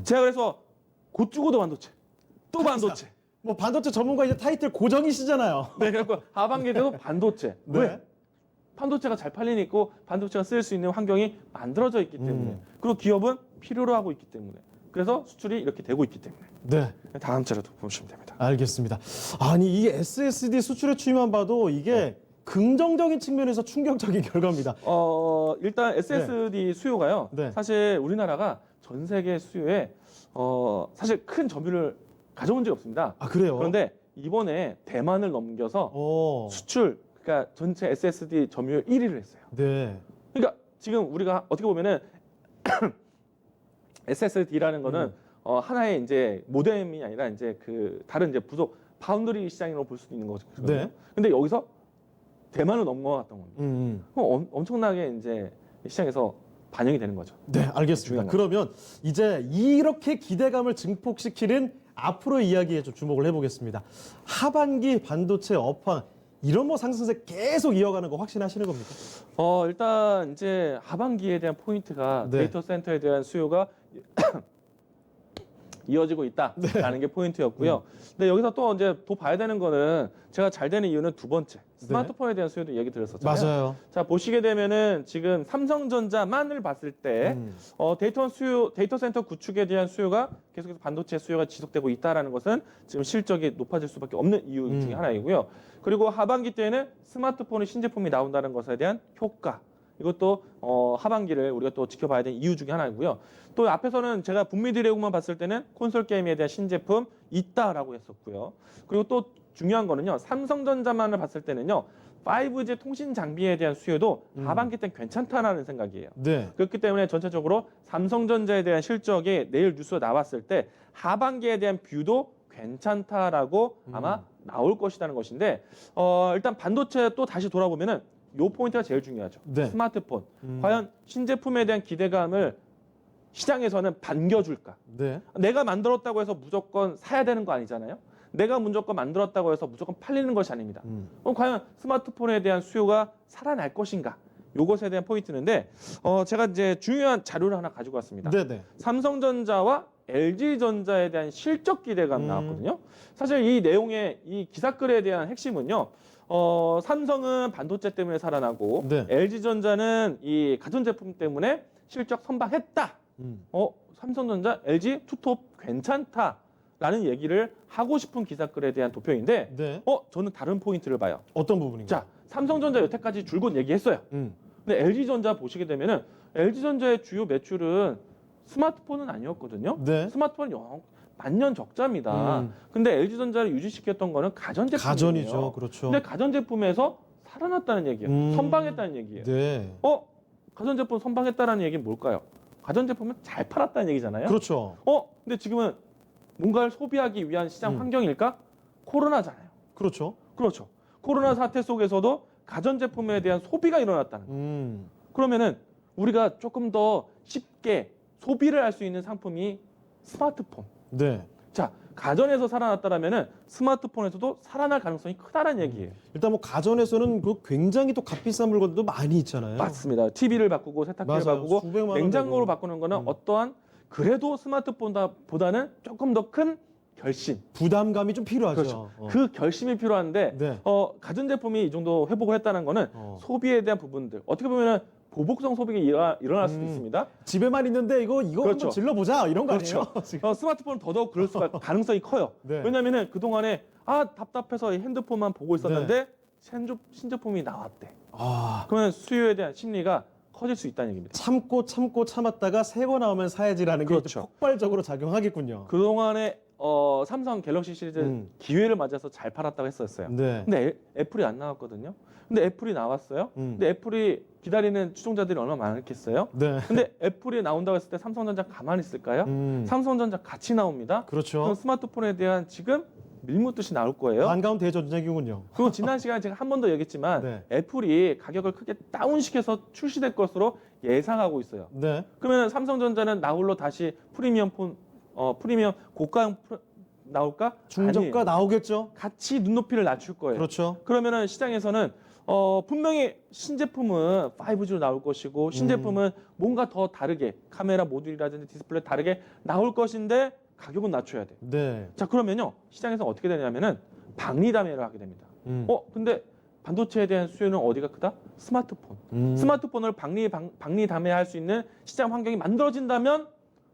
제가 그래서 곧 죽어도 반도체, 또 반도체.
뭐 반도체 전문가 이제 타이틀 고정이시잖아요.
네, 그래서 하반기에도 반도체.
네.
왜? 반도체가 잘 팔리니까 반도체가 쓸 수 있는 환경이 만들어져 있기 때문에 그리고 기업은 필요로 하고 있기 때문에 그래서 수출이 이렇게 되고 있기 때문에
네.
다음 자료도 보시면 됩니다.
알겠습니다. 아니, 이 SSD 수출의 추이만 봐도 이게 긍정적인 측면에서 충격적인 결과입니다.
일단 SSD 수요가요.
네.
사실 우리나라가 전 세계 수요에 사실 큰 점유율을 가져온 적이 없습니다.
그래요?
그런데 이번에 대만을 넘겨서 수출 그러니까 전체 SSD 점유율 1위를 했어요.
네.
그러니까 지금 우리가 어떻게 보면은 SSD라는 거는 하나의 이제 모뎀이 아니라 이제 그 다른 이제 부속 파운드리 시장으로 볼 수도 있는 거죠.
네.
근데 여기서 대만을 넘어갔던 겁니다. 그럼 엄청나게 이제 시장에서 반영이 되는 거죠.
네, 알겠습니다. 그러면 이제 이렇게 기대감을 증폭시키는 앞으로 이야기에 좀 주목을 해보겠습니다. 하반기 반도체 업황 이런 뭐 상승세 계속 이어가는 거 확신하시는 겁니까?
일단 이제 하반기에 대한 포인트가
네.
데이터 센터에 대한 수요가 이어지고 있다라는 게 포인트였고요. 근데 여기서 또 이제 더 봐야 되는 거는 제가 잘 되는 이유는 두 번째 스마트폰에 대한 수요도 얘기 드렸었잖아요.
맞아요.
자 보시게 되면은 지금 삼성전자만을 봤을 때 데이터 센터 구축에 대한 수요가 계속해서 반도체 수요가 지속되고 있다라는 것은 지금 실적이 높아질 수밖에 없는 이유 중에 하나이고요. 그리고 하반기 때에는 스마트폰의 신제품이 나온다는 것에 대한 효과. 이것도 하반기를 우리가 또 지켜봐야 되는 이유 중에 하나이고요. 또 앞에서는 제가 북미 드래곤만 봤을 때는 콘솔 게임에 대한 신제품 있다라고 했었고요. 그리고 또 중요한 거는요. 삼성전자만을 봤을 때는요. 5G 통신 장비에 대한 수요도 하반기 때는 괜찮다라는 생각이에요.
네.
그렇기 때문에 전체적으로 삼성전자에 대한 실적이 내일 뉴스가 나왔을 때 하반기에 대한 뷰도 괜찮다라고 아마 나올 것이라는 것인데 일단 반도체 또 다시 돌아보면은 요 포인트가 제일 중요하죠.
네.
스마트폰. 과연 신제품에 대한 기대감을 시장에서는 반겨줄까?
네.
내가 만들었다고 해서 무조건 사야 되는 거 아니잖아요. 내가 무조건 만들었다고 해서 무조건 팔리는 것이 아닙니다. 그럼 과연 스마트폰에 대한 수요가 살아날 것인가? 요것에 대한 포인트인데 제가 이제 중요한 자료를 하나 가지고 왔습니다.
네네.
삼성전자와 LG전자에 대한 실적 기대감 나왔거든요. 사실 이 내용의 이 기사글에 대한 핵심은요. 삼성은 반도체 때문에 살아나고
네.
LG전자는 이 가전제품 때문에 실적 선방했다. 삼성전자, LG 투톱 괜찮다라는 얘기를 하고 싶은 기사글에 대한 도표인데
네.
저는 다른 포인트를 봐요.
어떤 부분인가요?
자, 삼성전자 여태까지 줄곧 얘기했어요. 근데 LG전자 보시게 되면은 LG전자의 주요 매출은 스마트폰은 아니었거든요.
네.
스마트폰은 만년 적자입니다. 근데 LG전자를 유지시켰던 거는 가전제품이에요.
가전이죠. 그렇죠.
근데 가전제품에서 살아났다는 얘기예요. 선방했다는 얘기예요.
네.
가전제품 선방했다는 얘기는 뭘까요? 가전제품은 잘 팔았다는 얘기잖아요.
그렇죠.
근데 지금은 뭔가를 소비하기 위한 시장 환경일까? 코로나잖아요.
그렇죠.
그렇죠. 코로나 사태 속에서도 가전제품에 대한 소비가 일어났다는 거예요. 그러면은 우리가 조금 더 쉽게 소비를 할 수 있는 상품이 스마트폰.
네.
자, 가전에서 살아났다라면은 스마트폰에서도 살아날 가능성이 크다는 얘기예요.
일단 뭐 가전에서는 그 굉장히 또 값비싼 물건도 많이 있잖아요.
맞습니다. TV를 바꾸고 세탁기를
맞아요.
바꾸고
수백만 원
냉장고를
되고.
바꾸는 거는 어떠한 그래도 스마트폰보다는 조금 더 큰 결심.
부담감이 좀 필요하죠.
그렇죠. 그 결심이 필요한데
네.
가전제품이 이 정도 회복을 했다는 거는 소비에 대한 부분들 어떻게 보면은 보복성 소비가 일어날 수도 있습니다.
집에만 있는데 이거
그렇죠.
한번 질러보자 이런 거
그렇죠.
아니에요? 지금?
스마트폰은 더더욱 그럴 수가 가능성이 커요.
네.
왜냐하면은 그동안에 답답해서 핸드폰만 보고 있었는데 신제품이 나왔대. 그러면 수요에 대한 심리가 커질 수 있다는 얘기입니다.
참고 참았다가 새 거 나오면 사야지라는 게
그렇죠.
이제 폭발적으로 작용하겠군요.
그동안에 삼성 갤럭시 시리즈 기회를 맞아서 잘 팔았다고 했었어요.
네.
근데 애플이 안 나왔거든요. 근데 애플이 나왔어요. 근데 애플이 기다리는 추종자들이 얼마나 많겠어요?
네.
근데 애플이 나온다고 했을 때 삼성전자 가만히 있을까요? 삼성전자 같이 나옵니다.
그렇죠.
그럼 스마트폰에 대한 지금 밀묻듯이 나올 거예요.
반가운 대전쟁이군요.
그리고 지난 시간에 제가 한 번 더 얘기했지만
네.
애플이 가격을 크게 다운시켜서 출시될 것으로 예상하고 있어요.
네.
그러면 삼성전자는 나홀로 다시 프리미엄 고가형 나올까?
중저가
아니에요.
나오겠죠.
같이 눈높이를 낮출 거예요.
그렇죠.
그러면은 시장에서는 분명히 신제품은 5G로 나올 것이고 신제품은 뭔가 더 다르게 카메라 모듈이라든지 디스플레이 다르게 나올 것인데 가격은 낮춰야 돼.
네.
자 그러면요 시장에서 어떻게 되냐면은 박리담회를 하게 됩니다. 근데 반도체에 대한 수요는 어디가 크다? 스마트폰. 스마트폰을 박리담회할 수 있는 시장 환경이 만들어진다면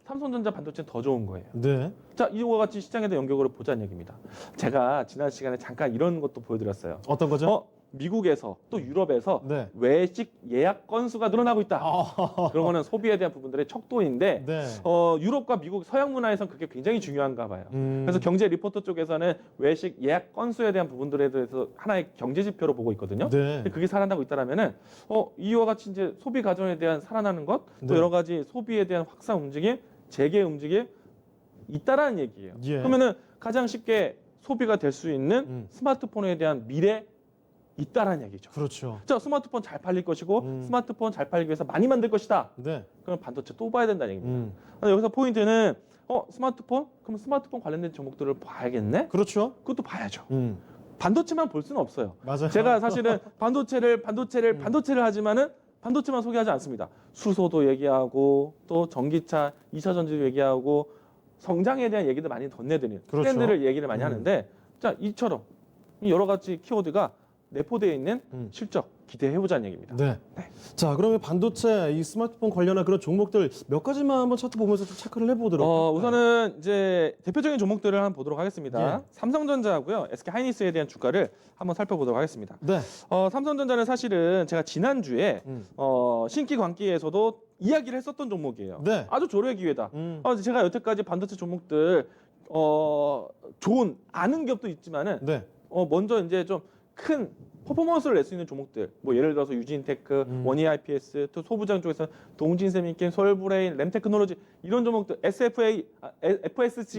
삼성전자 반도체는 더 좋은 거예요.
네.
자, 이와 같이 시장에 대한 연결고를 보자는 얘기입니다. 제가 지난 시간에 잠깐 이런 것도 보여드렸어요.
어떤 거죠?
미국에서 또 유럽에서
네.
외식 예약 건수가 늘어나고 있다. 그런 거는 소비에 대한 부분들의 척도인데
네.
유럽과 미국 서양 문화에서는 그게 굉장히 중요한가 봐요. 그래서 경제 리포터 쪽에서는 외식 예약 건수에 대한 부분들에 대해서 하나의 경제 지표로 보고 있거든요.
네.
근데 그게 살아나고 있다라면은 이와 같이 이제 소비 가전에 대한 살아나는 것, 또
네.
여러 가지 소비에 대한 확산 움직임, 재개 움직임 있다라는 얘기예요.
예.
그러면은 가장 쉽게 소비가 될 수 있는 스마트폰에 대한 미래 있다라는 얘기죠.
그렇죠.
자, 스마트폰 잘 팔릴 것이고 스마트폰 잘 팔리기 위해서 많이 만들 것이다.
네.
그럼 반도체 또 봐야 된다는 얘기입니다. 그래서 여기서 포인트는 스마트폰? 그럼 스마트폰 관련된 종목들을 봐야겠네?
그렇죠.
그것도 봐야죠. 반도체만 볼 수는 없어요.
맞아요.
제가 사실은 반도체를 하지만은 반도체만 소개하지 않습니다. 수소도 얘기하고 또 전기차, 2차 전지도 얘기하고 성장에 대한 얘기도 많이 덧내드리는
그렇죠.
트렌드를 얘기를 많이 하는데 자, 이처럼 여러 가지 키워드가 내포되어 있는 실적 기대해보자는 얘기입니다.
네. 자, 그러면 반도체, 이 스마트폰 관련한 그런 종목들 몇 가지만 한번 차트 보면서 좀 체크를 해보도록. 할까요?
우선은 이제 대표적인 종목들을 한번 보도록 하겠습니다.
예.
삼성전자하고요, SK 하이닉스에 대한 주가를 한번 살펴보도록 하겠습니다.
네.
삼성전자는 사실은 제가 지난주에 신기 관기에서도 이야기를 했었던 종목이에요.
네.
아주 조례 기회다. 제가 여태까지 반도체 종목들 좋은 아는 기업도 있지만은
네.
먼저 이제 좀 큰 퍼포먼스를 낼 수 있는 종목들, 뭐 예를 들어서 유진테크, 원희IPS, 또 소부장 쪽에서는 동진세미캠, 서울브레인, 램테크놀로지 이런 종목들, FSG,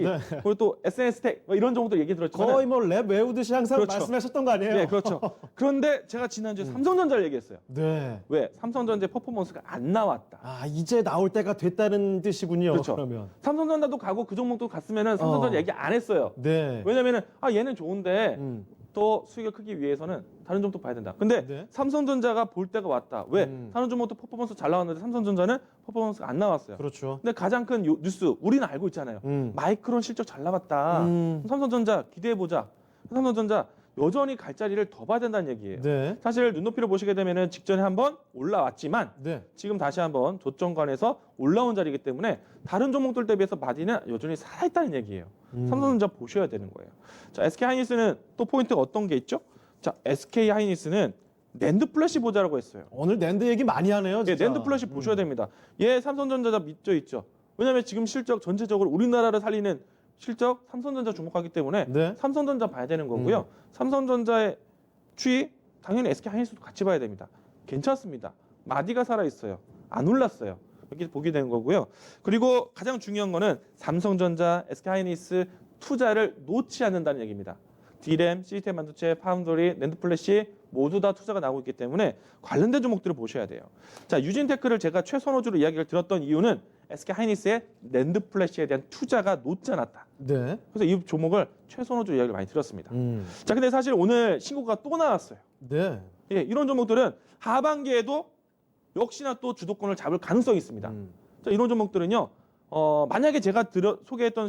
네.
그리고 또 SNS텍 이런 종목들 얘기 들었지만
거의 뭐 랩 외우듯이 항상
그렇죠.
말씀하셨던 거 아니에요?
네, 그렇죠. 그런데 제가 지난주에 삼성전자를 얘기했어요.
네.
왜? 삼성전자의 퍼포먼스가 안 나왔다.
아, 이제 나올 때가 됐다는 뜻이군요.
그렇죠.
그러면.
삼성전자도 가고 그 종목도 갔으면은 삼성전자 얘기 안 했어요.
네.
왜냐면은 얘는 좋은데 또 수익을 크기 위해서는 다른 종목도 봐야 된다. 근데
네.
삼성전자가 볼 때가 왔다. 왜? 다른 종목도 퍼포먼스 잘 나왔는데 삼성전자는 퍼포먼스가 안 나왔어요.
그렇죠.
근데 가장 큰 뉴스 우리는 알고 있잖아요. 마이크론 실적 잘 나왔다. 삼성전자 기대해 보자. 삼성전자 여전히 갈 자리를 더 봐야 된다는 얘기예요.
네.
사실 눈높이를 보시게 되면은 직전에 한번 올라왔지만
네.
지금 다시 한번 조정관에서 올라온 자리이기 때문에 다른 종목들 대비해서 마디는 여전히 살아있다는 얘기예요. 삼성전자 보셔야 되는 거예요. 자, SK 하이닉스는 또 포인트가 어떤 게 있죠? 자, SK 하이닉스는 낸드 플래시 보자라고 했어요.
오늘 낸드 얘기 많이 하네요.
예,
진짜.
낸드 플래시 보셔야 됩니다. 예, 삼성전자 믿죠 있죠. 왜냐하면 지금 실적 전체적으로 우리나라를 살리는 실적 삼성전자 주목하기 때문에
네.
삼성전자 봐야 되는 거고요. 삼성전자의 추이 당연히 SK 하이닉스도 같이 봐야 됩니다. 괜찮습니다. 마디가 살아 있어요. 안 올랐어요. 이렇게 보게 되는 거고요. 그리고 가장 중요한 거는 삼성전자, SK 하이닉스 투자를 놓지 않는다는 얘기입니다. D램, 시스템 반도체, 파운드리, 낸드 플래시 모두 다 투자가 나오고 있기 때문에 관련된 종목들을 보셔야 돼요. 자, 유진테크를 제가 최선호주로 이야기를 들었던 이유는 SK 하이닉스의 낸드 플래시에 대한 투자가 놓지 않았다.
네.
그래서 이 종목을 최선호주로 이야기를 많이 들었습니다. 자, 근데 사실 오늘 신고가 또 나왔어요.
네.
예, 이런 종목들은 하반기에도 역시나 또 주도권을 잡을 가능성이 있습니다. 자, 이런 종목들은요, 만약에 제가 소개했던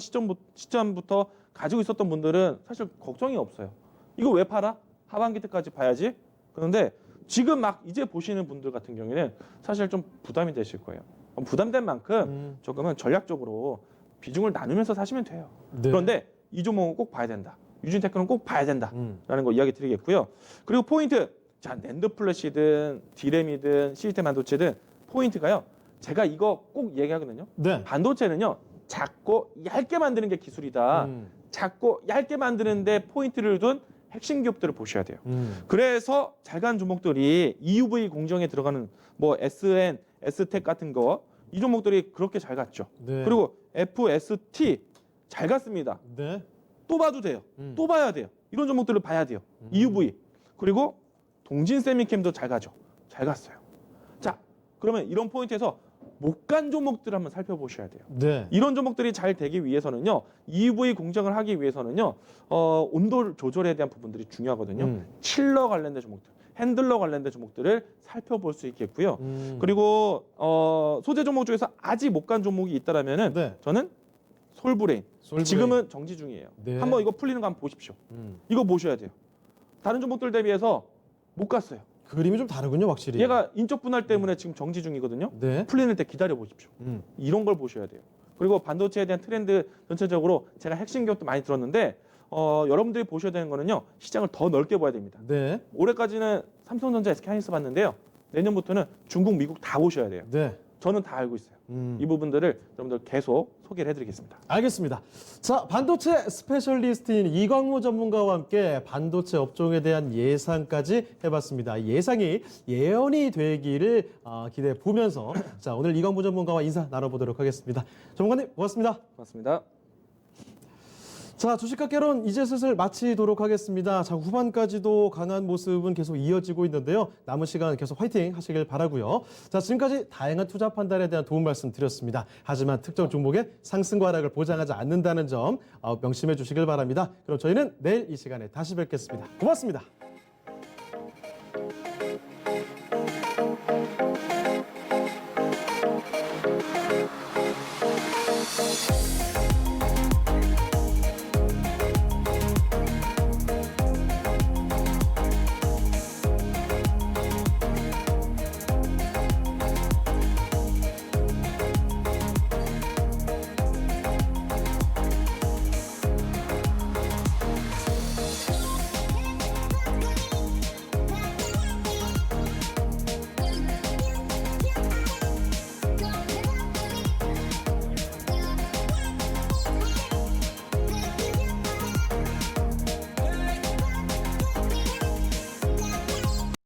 시점부터 가지고 있었던 분들은 사실 걱정이 없어요. 이거 왜 팔아? 하반기 때까지 봐야지. 그런데 지금 막 이제 보시는 분들 같은 경우에는 사실 좀 부담이 되실 거예요. 부담된 만큼 조금은 전략적으로 비중을 나누면서 사시면 돼요.
네.
그런데 이 종목은 꼭 봐야 된다. 유진테크는 꼭 봐야 된다라는 거 이야기 드리겠고요. 그리고 포인트, 자, 낸드 플래시든 D램이든 시스템 반도체든 포인트가요. 제가 이거 꼭 얘기하거든요.
네.
반도체는요, 작고 얇게 만드는 게 기술이다. 작고 얇게 만드는데 포인트를 둔 핵심 기업들을 보셔야 돼요. 그래서 잘 간 종목들이 EUV 공정에 들어가는 뭐 SN, S텍 같은 거 이 종목들이 그렇게 잘 갔죠.
네.
그리고 FST 잘 갔습니다.
네.
또 봐도 돼요. 또 봐야 돼요. 이런 종목들을 봐야 돼요. EUV. 그리고 동진세미캠도 잘 가죠. 잘 갔어요. 자, 그러면 이런 포인트에서 못 간 종목들을 한번 살펴보셔야 돼요.
네.
이런 종목들이 잘 되기 위해서는요, EUV 공정을 하기 위해서는요, 온도 조절에 대한 부분들이 중요하거든요. 칠러 관련된 종목들, 핸들러 관련된 종목들을 살펴볼 수 있겠고요. 그리고 소재 종목 중에서 아직 못 간 종목이 있다라면은
네.
저는 솔브레인.
솔브레인.
지금은 정지 중이에요.
네.
한번 이거 풀리는 거 한번 보십시오. 이거 보셔야 돼요. 다른 종목들 대비해서 못 갔어요.
그림이 좀 다르군요, 확실히.
얘가 인적 분할 때문에 지금 정지 중이거든요.
네.
풀리는 때 기다려 보십시오. 이런 걸 보셔야 돼요. 그리고 반도체에 대한 트렌드 전체적으로 제가 핵심 기업도 많이 들었는데 여러분들이 보셔야 되는 거는요. 시장을 더 넓게 봐야 됩니다.
네.
올해까지는 삼성전자, SK하이닉스 봤는데요. 내년부터는 중국, 미국 다 보셔야 돼요.
네.
저는 다 알고 있어요. 이 부분들을 여러분들 계속 소개를 해드리겠습니다.
알겠습니다. 자, 반도체 스페셜리스트인 이광무 전문가와 함께 반도체 업종에 대한 예상까지 해봤습니다. 예상이 예언이 되기를 기대해 보면서 자, 오늘 이광무 전문가와 인사 나눠보도록 하겠습니다. 전문가님, 고맙습니다.
고맙습니다.
자, 주식학개론 이제 슬슬 마치도록 하겠습니다. 자, 후반까지도 강한 모습은 계속 이어지고 있는데요. 남은 시간 계속 화이팅 하시길 바라고요. 자, 지금까지 다양한 투자 판단에 대한 도움 말씀 드렸습니다. 하지만 특정 종목의 상승과 하락을 보장하지 않는다는 점 명심해 주시길 바랍니다. 그럼 저희는 내일 이 시간에 다시 뵙겠습니다. 고맙습니다.